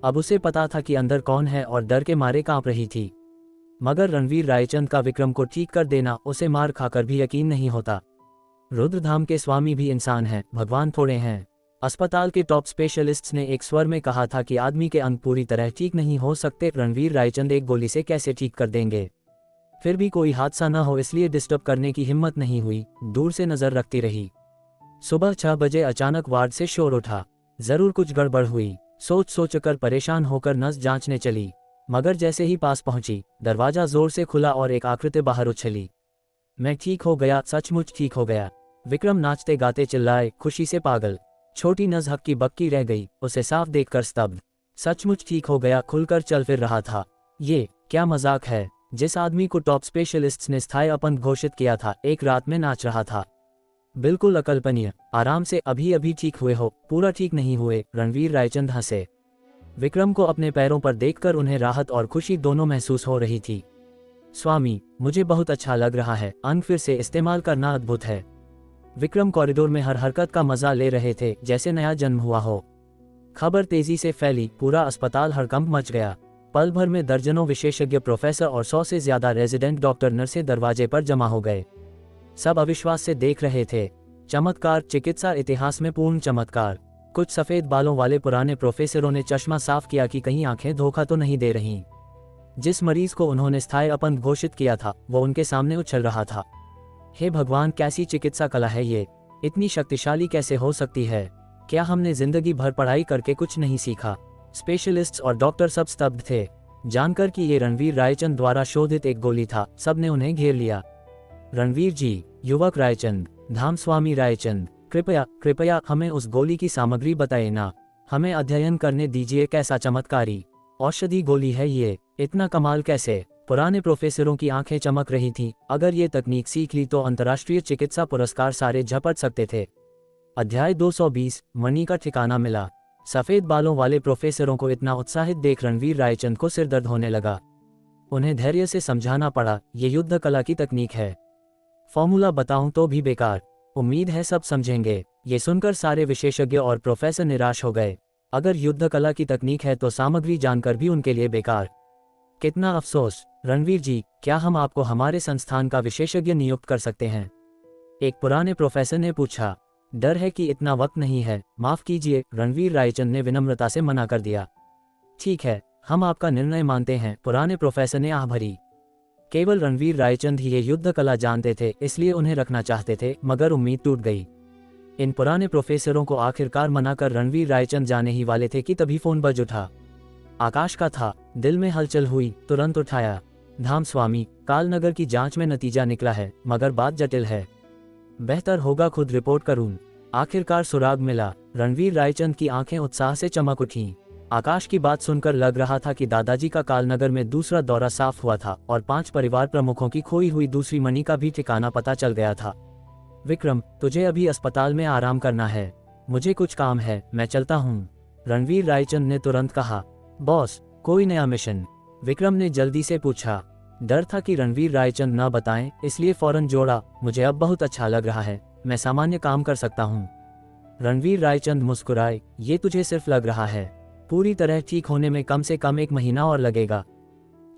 अब उसे पता था कि अंदर कौन है और डर के मारे कांप रही थी। मगर रणवीर रायचंद का विक्रम को ठीक कर देना उसे मार खाकर भी यकीन नहीं होता। रुद्रधाम के स्वामी भी इंसान हैं, भगवान थोड़े हैं। अस्पताल के टॉप स्पेशलिस्ट्स ने एक स्वर में कहा था कि आदमी के अंग पूरी तरह ठीक नहीं हो सकते, रणवीर रायचंद एक गोली से कैसे ठीक कर देंगे। फिर भी कोई हादसा न हो इसलिए डिस्टर्ब करने की हिम्मत नहीं हुई, दूर से नजर रखती रही। सुबह 6 बजे अचानक वार्ड से शोर उठा। जरूर कुछ गड़बड़ हुई, सोच कर परेशान होकर नर्स जांचने चली। मगर जैसे ही पास पहुंची, दरवाजा जोर से खुला और एक आकृति बाहर उछली। मैं ठीक हो गया, सचमुच ठीक हो गया, विक्रम नाचते गाते चिल्लाए, खुशी से पागल। छोटी नर्स हक्की बक्की रह गई, उसे साफ देखकर स्तब्ध। सचमुच ठीक हो गया, खुलकर चल फिर रहा था। ये क्या मजाक है? जिस आदमी को टॉप स्पेशलिस्ट्स ने स्थायी अपंग घोषित किया था, एक रात में नाच रहा था। बिल्कुल अकल्पनीय। आराम से अभी अभी ठीक हुए हो, पूरा ठीक नहीं हुए, रणवीर रायचंद हंसे। विक्रम को अपने पैरों पर देखकर उन्हें राहत और खुशी दोनों महसूस हो रही थी। स्वामी, मुझे बहुत अच्छा लग रहा है, अंग फिर से इस्तेमाल करना अद्भुत है। विक्रम कॉरिडोर में हर हरकत का मजा ले रहे थे, जैसे नया जन्म हुआ हो। खबर तेजी से फैली, पूरा अस्पताल हड़कंप मच गया। पल भर में दर्जनों विशेषज्ञ प्रोफेसर और 100 से ज्यादा रेजिडेंट डॉक्टर नर्सें दरवाजे पर जमा हो गए। सब अविश्वास से देख रहे थे। चमत्कार, चिकित्सा इतिहास में पूर्ण चमत्कार। कुछ सफेद बालों वाले पुराने प्रोफेसरों ने चश्मा साफ किया कि कहीं आंखें धोखा तो नहीं दे रहीं। जिस मरीज को उन्होंने स्थायी अपंग घोषित किया था, वो उनके सामने उछल रहा था। हे भगवान, कैसी चिकित्सा कला है ये, इतनी शक्तिशाली कैसे हो सकती है? क्या हमने जिंदगी भर पढ़ाई करके कुछ नहीं सीखा? स्पेशलिस्ट्स और डॉक्टर सब स्तब्ध थे, जानकर कि ये रणवीर रायचंद द्वारा शोधित एक गोली था। सबने उन्हें घेर लिया। रणवीर जी, युवक रायचंद, धाम स्वामी रायचंद, कृपया हमें उस गोली की सामग्री बताइए ना, हमें अध्ययन करने दीजिए। कैसा चमत्कारी औषधि गोली है ये, इतना कमाल कैसे? पुराने प्रोफेसरों की आंखें चमक रही थीं। अगर ये तकनीक सीख ली तो अंतर्राष्ट्रीय चिकित्सा पुरस्कार सारे झपट सकते थे। अध्याय 220, मणि का ठिकाना मिला। सफेद बालों वाले प्रोफेसरों को इतना उत्साहित देख रणवीर रायचंद को सिरदर्द होने लगा। उन्हें धैर्य से समझाना पड़ा, ये युद्ध कला की तकनीक है, फॉर्मूला बताऊं तो भी बेकार। उम्मीद है सब समझेंगे। ये सुनकर सारे विशेषज्ञ और प्रोफेसर निराश हो गए। अगर युद्ध कला की तकनीक है तो सामग्री जानकर भी उनके लिए बेकार। कितना अफसोस। रणवीर जी, क्या हम आपको हमारे संस्थान का विशेषज्ञ नियुक्त कर सकते हैं? एक पुराने प्रोफेसर ने पूछा। डर है कि इतना वक्त नहीं है, माफ कीजिए, रणवीर रायचंद ने विनम्रता से मना कर दिया। ठीक है, हम आपका निर्णय मानते हैं, पुराने प्रोफेसर ने आह भरी। केवल रणवीर रायचंद ही ये युद्ध कला जानते थे, इसलिए उन्हें रखना चाहते थे, मगर उम्मीद टूट गई। इन पुराने प्रोफेसरों को आखिरकार मनाकर रणवीर रायचंद जाने ही वाले थे कि तभी फोन बज उठा। आकाश का था। दिल में हलचल हुई, तुरंत उठाया। धाम स्वामी, कालनगर की जांच में नतीजा निकला है, मगर बात जटिल है। बेहतर होगा खुद रिपोर्ट करूं। आखिरकार सुराग मिला। रणवीर रायचंद की आंखें उत्साह से चमक उठीं। आकाश की बात सुनकर लग रहा था कि दादाजी का कालनगर में दूसरा दौरा साफ हुआ था और 5 परिवार प्रमुखों की खोई हुई दूसरी मणि का भी ठिकाना पता चल गया था। विक्रम, तुझे अभी अस्पताल में आराम करना है, मुझे कुछ काम है, मैं चलता हूँ, रणवीर रायचंद ने तुरंत कहा। बॉस, कोई नया मिशन? विक्रम ने जल्दी से पूछा। डर था कि रणवीर रायचंद न बताएं, इसलिए फौरन जोड़ा, मुझे अब बहुत अच्छा लग रहा है, मैं सामान्य काम कर सकता हूँ। रणवीर रायचंद मुस्कुराए। ये तुझे सिर्फ लग रहा है, पूरी तरह ठीक होने में कम से कम 1 महीना और लगेगा।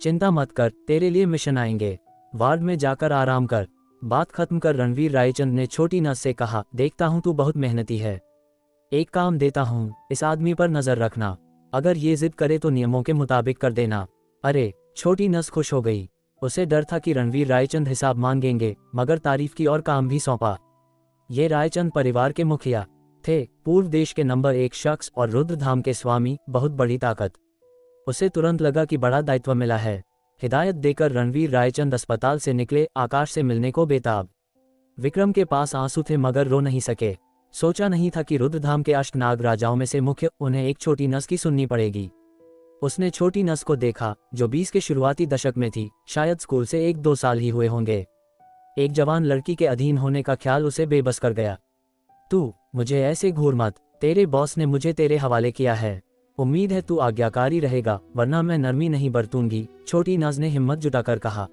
चिंता मत कर, तेरे लिए मिशन आएंगे, वार्ड में जाकर आराम कर। बात खत्म कर रणवीर रायचंद ने छोटी नस से कहा, देखता हूँ तू बहुत मेहनती है, एक काम देता हूँ, इस आदमी पर नजर रखना, अगर ये जिद करे तो नियमों के मुताबिक कर देना। अरे, छोटी नस खुश हो गई। उसे डर था कि रणवीर रायचंद हिसाब मांगेंगे, मगर तारीफ की और काम भी सौंपा। ये रायचंद परिवार के मुखिया थे, पूर्व देश के नंबर 1 शख्स और रुद्रधाम के स्वामी, बहुत बड़ी ताकत। उसे तुरंत लगा कि बड़ा दायित्व मिला है। हिदायत देकर रणवीर रायचंद अस्पताल से निकले, आकाश से मिलने को बेताब। विक्रम के पास आंसू थे मगर रो नहीं सके। सोचा नहीं था कि रुद्रधाम के अष्टनाग राजाओं में से मुख्य उन्हें एक छोटी नस की सुननी पड़ेगी। उसने छोटी नस को देखा जो 20 के शुरुआती दशक में थी, शायद स्कूल से 1-2 साल ही हुए होंगे। एक जवान लड़की के अधीन होने का ख्याल उसे बेबस कर गया। तू मुझे ऐसे घूर मत, तेरे बॉस ने मुझे तेरे हवाले किया है। उम्मीद है तू आज्ञाकारी रहेगा, वरना मैं नरमी नहीं बरतूंगी, छोटी नस ने हिम्मत जुटाकर कहा।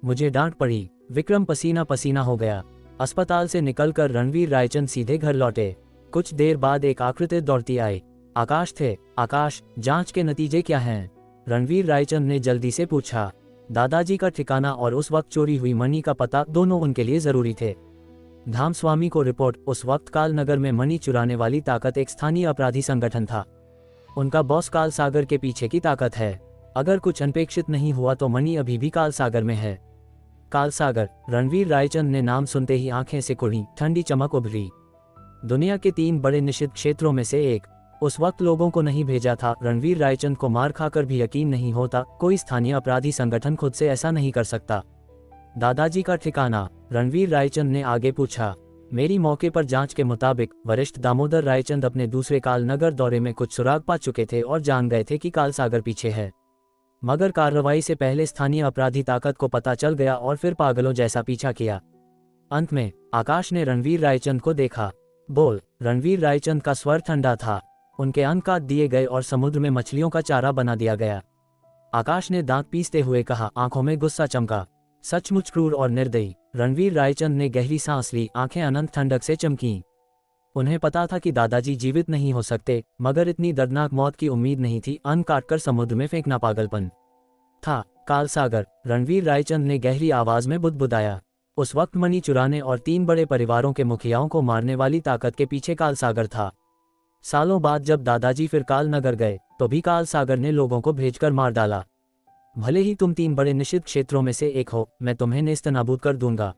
मुझे डांट पड़ी। विक्रम पसीना पसीना हो गया। अस्पताल से निकलकर रणवीर रायचंद सीधे घर लौटे। कुछ देर बाद एक आकृति दौड़ती आई। आकाश थे। आकाश, जांच के नतीजे क्या हैं? रणवीर रायचंद ने जल्दी से पूछा। दादाजी का ठिकाना और उस वक्त चोरी हुई मणि का पता दोनों उनके लिए जरूरी थे। धाम स्वामी को रिपोर्ट, उस वक्त कालनगर में मणि चुराने वाली ताकत एक स्थानीय अपराधी संगठन था। उनका बॉस काल सागर के पीछे की ताकत है। अगर कुछ अनपेक्षित नहीं हुआ तो मणि अभी भी काल सागर में है। काल सागर, रणवीर रायचंद ने नाम सुनते ही आंखें सिकुड़ी, ठंडी चमक उभरी। दुनिया के 3 बड़े निषिद्ध क्षेत्रों में से एक। उस वक्त लोगों को नहीं भेजा था। रणवीर रायचंद को मार खाकर भी यकीन नहीं होता, कोई स्थानीय अपराधी संगठन खुद से ऐसा नहीं कर सकता। दादाजी का ठिकाना? रणवीर रायचंद ने आगे पूछा। मेरी मौके पर जांच के मुताबिक वरिष्ठ दामोदर रायचंद अपने दूसरे कालनगर दौरे में कुछ सुराग पा चुके थे और जान गए थे कि काल सागर पीछे है। मगर कार्रवाई से पहले स्थानीय अपराधी ताकत को पता चल गया और फिर पागलों जैसा पीछा किया। अंत में आकाश ने रणवीर रायचंद को देखा। बोल। रणवीर रायचंद का स्वर ठंडा था। उनके अंक काट दिए गए और समुद्र में मछलियों का चारा बना दिया गया। आकाश ने दांत पीसते हुए कहा, आंखों में गुस्सा चमका। सचमुच क्रूर और निर्दयी। रणवीर रायचंद ने गहरी सांस ली, आंखें अनंत ठंडक से चमकीं। उन्हें पता था कि दादाजी जीवित नहीं हो सकते, मगर इतनी दर्दनाक मौत की उम्मीद नहीं थी। अंक काटकर समुद्र में फेंकना पागलपन था। काल सागर, रणवीर रायचंद ने गहरी आवाज में बुदबुदाया। उस वक्त मणि चुराने और 3 बड़े परिवारों के मुखियाओं को मारने वाली ताकत के पीछे काल सागर था। सालों बाद जब दादाजी फिर कालनगर गए तो भी काल सागर ने लोगों को भेजकर मार डाला। भले ही तुम 3 बड़े निषिद्ध क्षेत्रों में से एक हो, मैं तुम्हें नेस्तनाबूद कर दूंगा।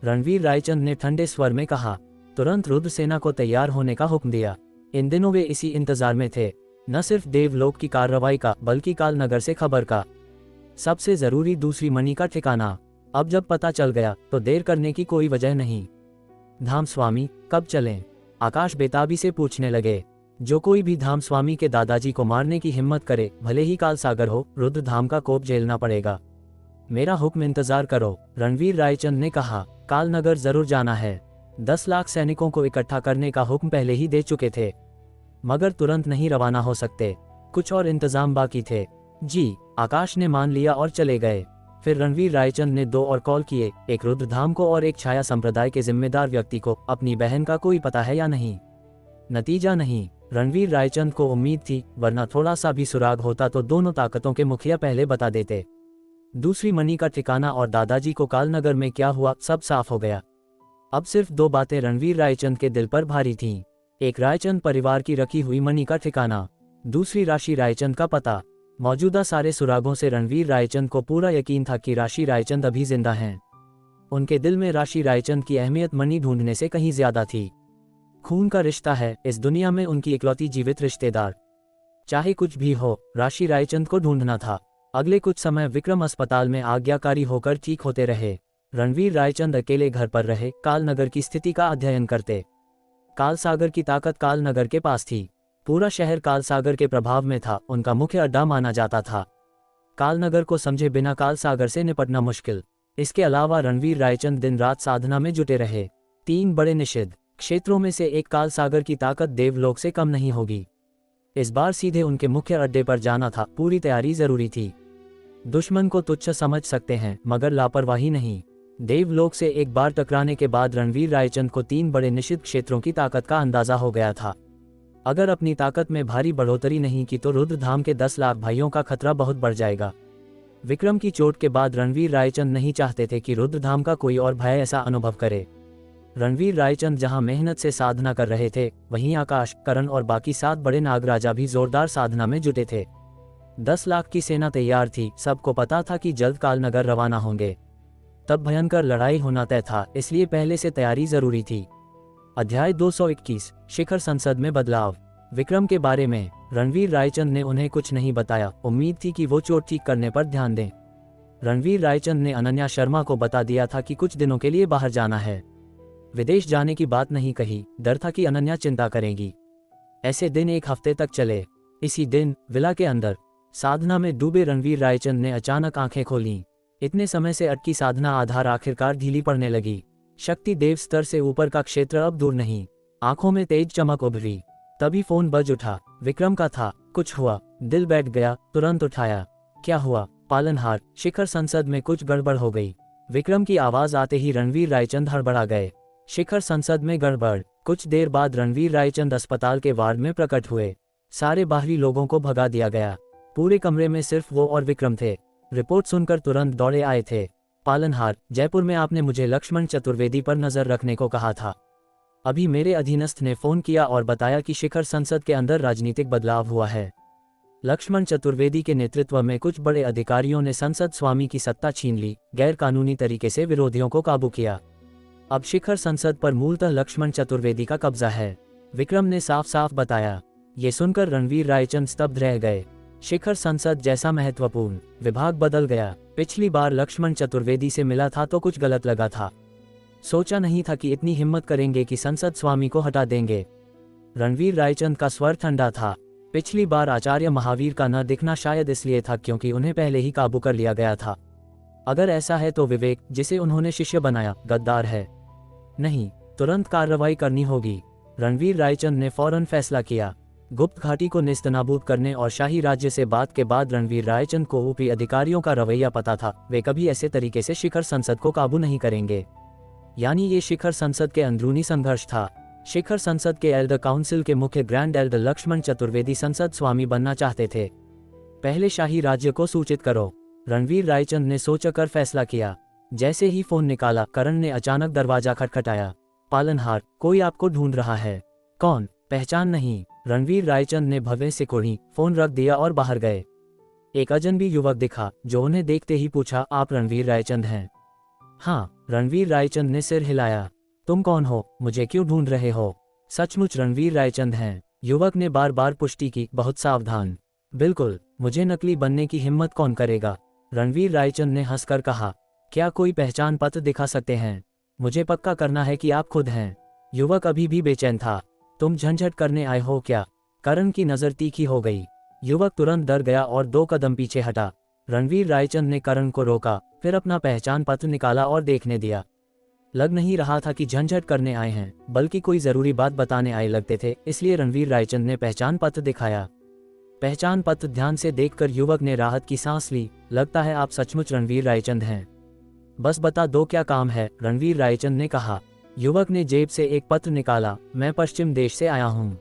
रणवीर रायचंद ने ठंडे स्वर में कहा। तुरंत रुद्र सेना को तैयार होने का हुक्म दिया। इन दिनों वे इसी इंतजार में थे, न सिर्फ देवलोक की कार्रवाई का बल्कि कालनगर से खबर का। सबसे जरूरी दूसरी मणि का ठिकाना। अब जब पता चल गया तो देर करने की कोई वजह नहीं। धाम स्वामी, कब चलें? आकाश बेताबी से पूछने लगे। जो कोई भी धाम स्वामी के दादाजी को मारने की हिम्मत करे, भले ही काल सागर हो, रुद्र धाम का कोप झेलना पड़ेगा। मेरा हुक्म इंतजार करो, रणवीर रायचंद ने कहा। कालनगर जरूर जाना है। 10 लाख सैनिकों को इकट्ठा करने का हुक्म पहले ही दे चुके थे, मगर तुरंत नहीं रवाना हो सकते, कुछ और इंतजाम बाकी थे। जी, आकाश ने मान लिया और चले गए। फिर रणवीर रायचंद ने 2 और कॉल किए, एक रुद्रधाम को और एक छाया संप्रदाय के जिम्मेदार व्यक्ति को। अपनी बहन का कोई पता है या नहीं? नतीजा नहीं। रणवीर रायचंद को उम्मीद थी, वरना थोड़ा सा भी सुराग होता तो दोनों ताकतों के मुखिया पहले बता देते। दूसरी मणि का ठिकाना और दादाजी को कालनगर में क्या हुआ, सब साफ हो गया। अब सिर्फ 2 बातें रणवीर रायचंद के दिल पर भारी थीं। एक रायचंद परिवार की रखी हुई मणि का ठिकाना, दूसरी राशि रायचंद का पता। मौजूदा सारे सुरागों से रणवीर रायचंद को पूरा यकीन था कि राशि रायचंद अभी जिंदा हैं। उनके दिल में राशि रायचंद की अहमियत मणि ढूंढने से कहीं ज्यादा थी। खून का रिश्ता है इस दुनिया में उनकी इकलौती जीवित रिश्तेदार। चाहे कुछ भी हो, राशि रायचंद को ढूंढना था। अगले कुछ समय विक्रम अस्पताल में आज्ञाकारी होकर ठीक होते रहे। रणवीर रायचंद अकेले घर पर रहे, कालनगर की स्थिति का अध्ययन करते। काल सागर की ताकत कालनगर के पास थी। पूरा शहर काल सागर के प्रभाव में था, उनका मुख्य अड्डा माना जाता था। कालनगर को समझे बिना काल सागर से निपटना मुश्किल। इसके अलावा रणवीर रायचंद दिन रात साधना में जुटे रहे। 3 बड़े निषिद्ध क्षेत्रों में से एक काल सागर की ताकत देवलोक से कम नहीं होगी। इस बार सीधे उनके मुख्य अड्डे पर जाना था, पूरी तैयारी जरूरी थी। दुश्मन को तुच्छ समझ सकते हैं, मगर लापरवाही नहीं। देवलोक से एक बार टकराने के बाद रणवीर रायचंद को 3 बड़े निषिद्ध क्षेत्रों की ताकत का अंदाजा हो गया था। अगर अपनी ताकत में भारी बढ़ोतरी नहीं की तो रुद्रधाम के 10 लाख भाइयों का खतरा बहुत बढ़ जाएगा। विक्रम की चोट के बाद रणवीर रायचंद नहीं चाहते थे कि रुद्रधाम का कोई और भाई ऐसा अनुभव करे। रणवीर रायचंद जहां मेहनत से साधना कर रहे थे, वहीं आकाश, करण और बाकी 7 बड़े नागराजा भी जोरदार साधना में जुटे थे। 10 लाख की सेना तैयार थी। सबको पता था कि जल्द कालनगर रवाना होंगे। तब भयंकर लड़ाई होना तय था, इसलिए पहले से तैयारी जरूरी थी। अध्याय 221, शिखर संसद में बदलाव। विक्रम के बारे में रणवीर रायचंद ने उन्हें कुछ नहीं बताया। उम्मीद थी कि वो चोट ठीक करने पर ध्यान दें। रणवीर रायचंद ने अनन्या शर्मा को बता दिया था कि कुछ दिनों के लिए बाहर जाना है। विदेश जाने की बात नहीं कही, डर था कि अनन्या चिंता करेगी। ऐसे दिन एक हफ्ते तक चले। इसी दिन विला के अंदर साधना में डूबे रणवीर रायचंद ने अचानक आंखें खोलीं। इतने समय से अटकी साधना आधार आखिरकार ढीली पड़ने लगी। शक्ति देव स्तर से ऊपर का क्षेत्र अब दूर नहीं। आंखों में तेज चमक उभरी। तभी फोन बज उठा। विक्रम का था। कुछ हुआ, दिल बैठ गया, तुरंत उठाया। क्या हुआ? पालनहार, शिखर संसद में कुछ गड़बड़ हो गई। विक्रम की आवाज आते ही रणवीर रायचंद हड़बड़ा गए। शिखर संसद में गड़बड़। कुछ देर बाद रणवीर रायचंद अस्पताल के वार्ड में प्रकट हुए। सारे बाहरी लोगों को भगा दिया गया। पूरे कमरे में सिर्फ वो और विक्रम थे। रिपोर्ट सुनकर तुरंत दौड़े आए थे। पालनहार, जयपुर में आपने मुझे लक्ष्मण चतुर्वेदी पर नजर रखने को कहा था। अभी मेरे अधीनस्थ ने फोन किया और बताया कि शिखर संसद के अंदर राजनीतिक बदलाव हुआ है। लक्ष्मण चतुर्वेदी के नेतृत्व में कुछ बड़े अधिकारियों ने संसद स्वामी की सत्ता छीन ली, गैर कानूनी तरीके से विरोधियों को काबू किया। अब शिखर संसद पर मूलतः लक्ष्मण चतुर्वेदी का कब्जा है, विक्रम ने साफ साफ बताया। ये सुनकर रणवीर रायचंद स्तब्ध रह गए। शिखर संसद जैसा महत्वपूर्ण विभाग बदल गया। पिछली बार लक्ष्मण चतुर्वेदी से मिला था तो कुछ गलत लगा था। सोचा नहीं था कि इतनी हिम्मत करेंगे कि संसद स्वामी को हटा देंगे। रणवीर रायचंद का स्वर ठंडा था। पिछली बार आचार्य महावीर का न दिखना शायद इसलिए था क्योंकि उन्हें पहले ही काबू कर लिया गया था। अगर ऐसा है तो विवेक, जिसे उन्होंने शिष्य बनाया, गद्दार है। नहीं, तुरंत कार्रवाई करनी होगी। रणवीर रायचंद ने फौरन फैसला किया। गुप्त घाटी को नेस्तनाबूद करने और शाही राज्य से बात के बाद रणवीर रायचंद को ऊपरी अधिकारियों का रवैया पता था। वे कभी ऐसे तरीके से शिखर संसद को काबू नहीं करेंगे। यानी ये शिखर संसद के अंदरूनी संघर्ष था। शिखर संसद के एल्डर काउंसिल के मुख्य ग्रैंड एल्डर लक्ष्मण चतुर्वेदी संसद स्वामी बनना चाहते थे। पहले शाही राज्य को सूचित करो, रणवीर रायचंद ने सोचकर फैसला किया। जैसे ही फोन निकाला, करण ने अचानक दरवाजा खटखटाया। पालनहार, कोई आपको ढूंढ रहा है। कौन? पहचान नहीं, रणवीर रायचंद ने भव्य से कुढ़ी, फोन रख दिया और बाहर गए। एक अजनबी युवक दिखा जो उन्हें देखते ही पूछा, आप रणवीर रायचंद हैं? हाँ, रणवीर रायचंद ने सिर हिलाया। तुम कौन हो? मुझे क्यों ढूंढ रहे हो? सचमुच रणवीर रायचंद हैं? युवक ने बार बार पुष्टि की, बहुत सावधान। बिल्कुल, मुझे नकली बनने की हिम्मत कौन करेगा? रणवीर रायचंद ने हंसकर कहा। क्या कोई पहचान पत्र दिखा सकते हैं? मुझे पक्का करना है कि आप खुद हैं। युवक अभी भी बेचैन था। तुम झंझट करने आए हो क्या? करण की नजर तीखी हो गई। युवक तुरंत डर गया और 2 कदम पीछे हटा। रणवीर रायचंद ने करण को रोका, फिर अपना पहचान पत्र निकाला और देखने दिया। लग नहीं रहा था कि झंझट करने आए हैं, बल्कि कोई जरूरी बात बताने आए लगते थे, इसलिए रणवीर रायचंद ने पहचान पत्र दिखाया। पहचान पत्र ध्यान से देखकर युवक ने राहत की सांस ली। लगता है आप सचमुच रणवीर रायचंद हैं। बस बता दो क्या काम है, रणवीर रायचंद ने कहा। युवक ने जेब से एक पत्र निकाला। मैं पश्चिम देश से आया हूँ।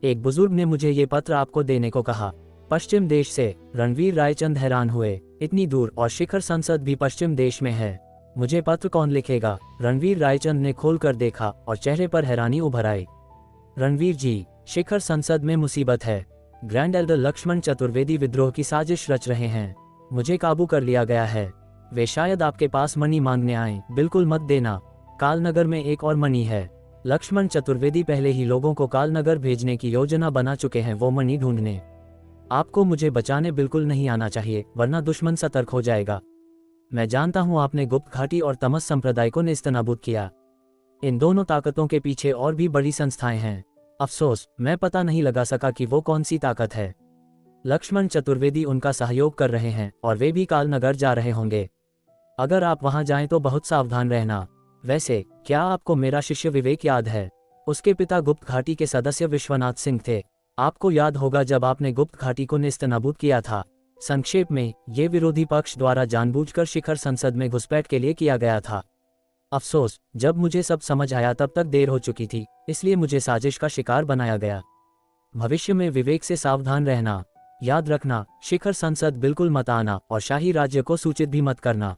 एक बुजुर्ग ने मुझे ये पत्र आपको देने को कहा। पश्चिम देश से? रणवीर रायचंद हैरान हुए। इतनी दूर, और शिखर संसद भी पश्चिम देश में है। मुझे पत्र कौन लिखेगा? रणवीर रायचंद ने खोलकर देखा और चेहरे पर हैरानी उभर आई। रणवीर जी, शिखर संसद में मुसीबत है। ग्रैंड एल्डर लक्ष्मण चतुर्वेदी विद्रोह की साजिश रच रहे हैं। मुझे काबू कर लिया गया है। वे शायद आपके पास मनी मांगने आए। बिल्कुल मत देना। कालनगर में एक और मनी है। लक्ष्मण चतुर्वेदी पहले ही लोगों को कालनगर भेजने की योजना बना चुके हैं, वो मनी ढूंढने। आपको मुझे बचाने बिल्कुल नहीं आना चाहिए, वरना दुश्मन सतर्क हो जाएगा। मैं जानता हूं आपने गुप्त घाटी और तमस संप्रदाय को नेस्तनाबूद किया। इन दोनों ताकतों के पीछे और भी बड़ी संस्थाएं हैं। अफसोस, मैं पता नहीं लगा सका कि वो कौन सी ताकत है। लक्ष्मण चतुर्वेदी उनका सहयोग कर रहे हैं और वे भी कालनगर जा रहे होंगे। अगर आप वहां जाएं तो बहुत सावधान रहना। वैसे, क्या आपको मेरा शिष्य विवेक याद है? उसके पिता गुप्त घाटी के सदस्य विश्वनाथ सिंह थे। आपको याद होगा जब आपने गुप्त घाटी को नेस्तनाबूद किया था। संक्षेप में, ये विरोधी पक्ष द्वारा जानबूझकर शिखर संसद में घुसपैठ के लिए किया गया था। अफसोस, जब मुझे सब समझ आया तब तक देर हो चुकी थी, इसलिए मुझे साजिश का शिकार बनाया गया। भविष्य में विवेक से सावधान रहना। याद रखना, शिखर संसद बिल्कुल मत आना और शाही राज्य को सूचित भी मत करना।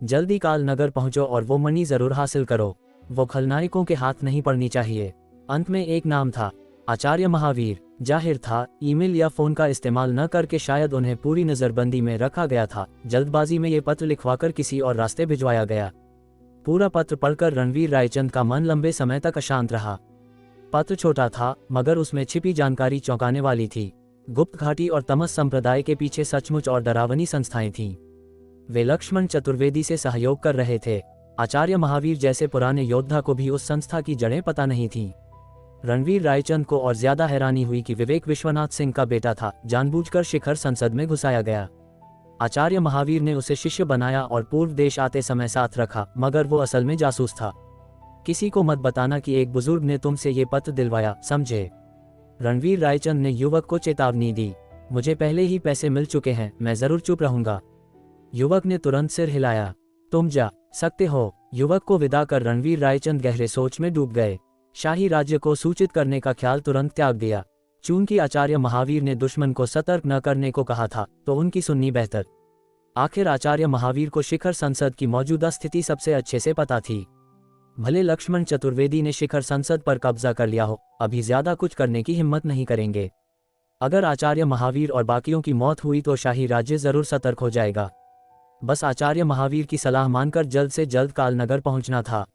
जल्दी कालनगर पहुंचो और वो मणि जरूर हासिल करो। वो खलनायकों के हाथ नहीं पड़नी चाहिए। अंत में एक नाम था, आचार्य महावीर। जाहिर था, ईमेल या फोन का इस्तेमाल न करके शायद उन्हें पूरी नजरबंदी में रखा गया था। जल्दबाजी में ये पत्र लिखवाकर किसी और रास्ते भिजवाया गया। पूरा पत्र पढ़कर रणवीर रायचंद का मन लंबे समय तक अशांत रहा। पत्र छोटा था, मगर उसमें छिपी जानकारी चौंकाने वाली थी। गुप्त घाटी और तमस संप्रदाय के पीछे सचमुच और डरावनी संस्थाएं थीं। वे लक्ष्मण चतुर्वेदी से सहयोग कर रहे थे। आचार्य महावीर जैसे पुराने योद्धा को भी उस संस्था की जड़ें पता नहीं थीं। रणवीर रायचंद को और ज्यादा हैरानी हुई कि विवेक विश्वनाथ सिंह का बेटा था, जानबूझकर शिखर संसद में घुसाया गया। आचार्य महावीर ने उसे शिष्य बनाया और पूर्व देश आते समय साथ रखा, मगर वो असल में जासूस था। किसी को मत बताना कि एक बुजुर्ग ने तुमसे ये पत्र दिलवाया, समझे? रणवीर रायचंद ने युवक को चेतावनी दी। मुझे पहले ही पैसे मिल चुके हैं, मैं जरूर चुप रहूंगा। युवक ने तुरंत सिर हिलाया। तुम जा सकते हो। युवक को विदा कर रणवीर रायचंद गहरे सोच में डूब गए। शाही राज्य को सूचित करने का ख्याल तुरंत त्याग दिया। चूंकि आचार्य महावीर ने दुश्मन को सतर्क न करने को कहा था, तो उनकी सुननी बेहतर। आखिर आचार्य महावीर को शिखर संसद की मौजूदा स्थिति सबसे अच्छे से पता थी। भले लक्ष्मण चतुर्वेदी ने शिखर संसद पर कब्जा कर लिया हो, अभी ज्यादा कुछ करने की हिम्मत नहीं करेंगे। अगर आचार्य महावीर और बाकियों की मौत हुई तो शाही राज्य जरूर सतर्क हो जाएगा। बस आचार्य महावीर की सलाह मानकर जल्द से जल्द कालनगर पहुंचना था।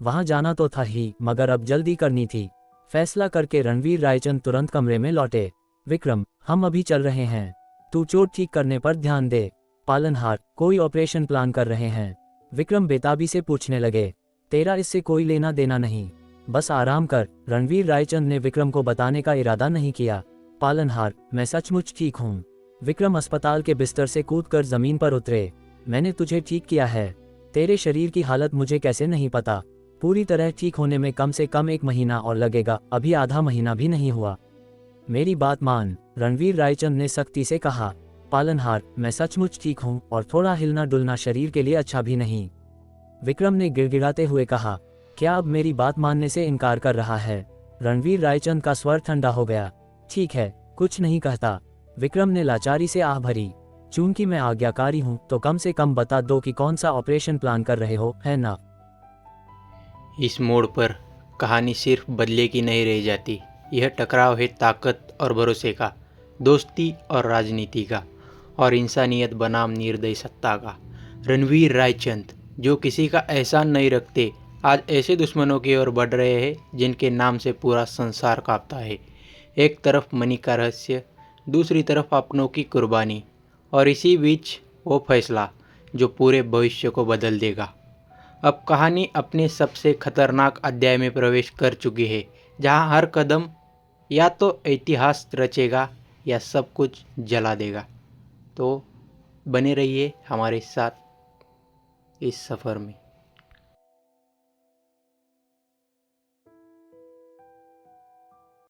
वहां जाना तो था ही, मगर अब जल्दी करनी थी। फैसला करके रणवीर रायचंद तुरंत कमरे में लौटे। विक्रम, हम अभी चल रहे हैं, तू चोट ठीक करने पर ध्यान दे। पालनहार, कोई ऑपरेशन प्लान कर रहे हैं? विक्रम बेताबी से पूछने लगे। तेरा इससे कोई लेना देना नहीं, बस आराम कर। रणवीर रायचंद ने विक्रम को बताने का इरादा नहीं किया। पालनहार, मैं सचमुच ठीक हूँ। विक्रम अस्पताल के बिस्तर से कूदकर जमीन पर उतरे। मैंने तुझे ठीक किया है। तेरे शरीर की हालत मुझे कैसे नहीं पता। पूरी तरह ठीक होने में कम से कम 1 महीना और लगेगा, अभी आधा महीना भी नहीं हुआ। मेरी बात मान, रणवीर रायचंद ने सख्ती से कहा। पालनहार, मैं सचमुच ठीक हूँ और थोड़ा हिलना डुलना शरीर के लिए अच्छा भी नहीं। विक्रम ने गिड़गिड़ाते हुए कहा। क्या अब मेरी बात मानने से इनकार कर रहा है? रणवीर रायचंद का स्वर ठंडा हो गया। ठीक है, कुछ नहीं कहता। विक्रम ने लाचारी से आह भरी। चूंकि मैं आज्ञाकारी हूँ, तो कम से कम बता दो कि कौन सा ऑपरेशन प्लान कर रहे हो, है ना? इस मोड़ पर कहानी सिर्फ बदले की नहीं रह जाती। यह टकराव है ताकत और भरोसे का, दोस्ती और राजनीति का, और इंसानियत बनाम निर्दयी सत्ता का। रणवीर रायचंद, जो किसी का एहसान नहीं रखते, आज ऐसे दुश्मनों की ओर बढ़ रहे हैं जिनके नाम से पूरा संसार कांपता है। एक तरफ मणि का रहस्य, दूसरी तरफ अपनों की कुर्बानी, और इसी बीच वो फैसला जो पूरे भविष्य को बदल देगा। अब कहानी अपने सबसे खतरनाक अध्याय में प्रवेश कर चुकी है, जहां हर कदम या तो इतिहास रचेगा या सब कुछ जला देगा। तो बने रहिए हमारे साथ इस सफ़र में।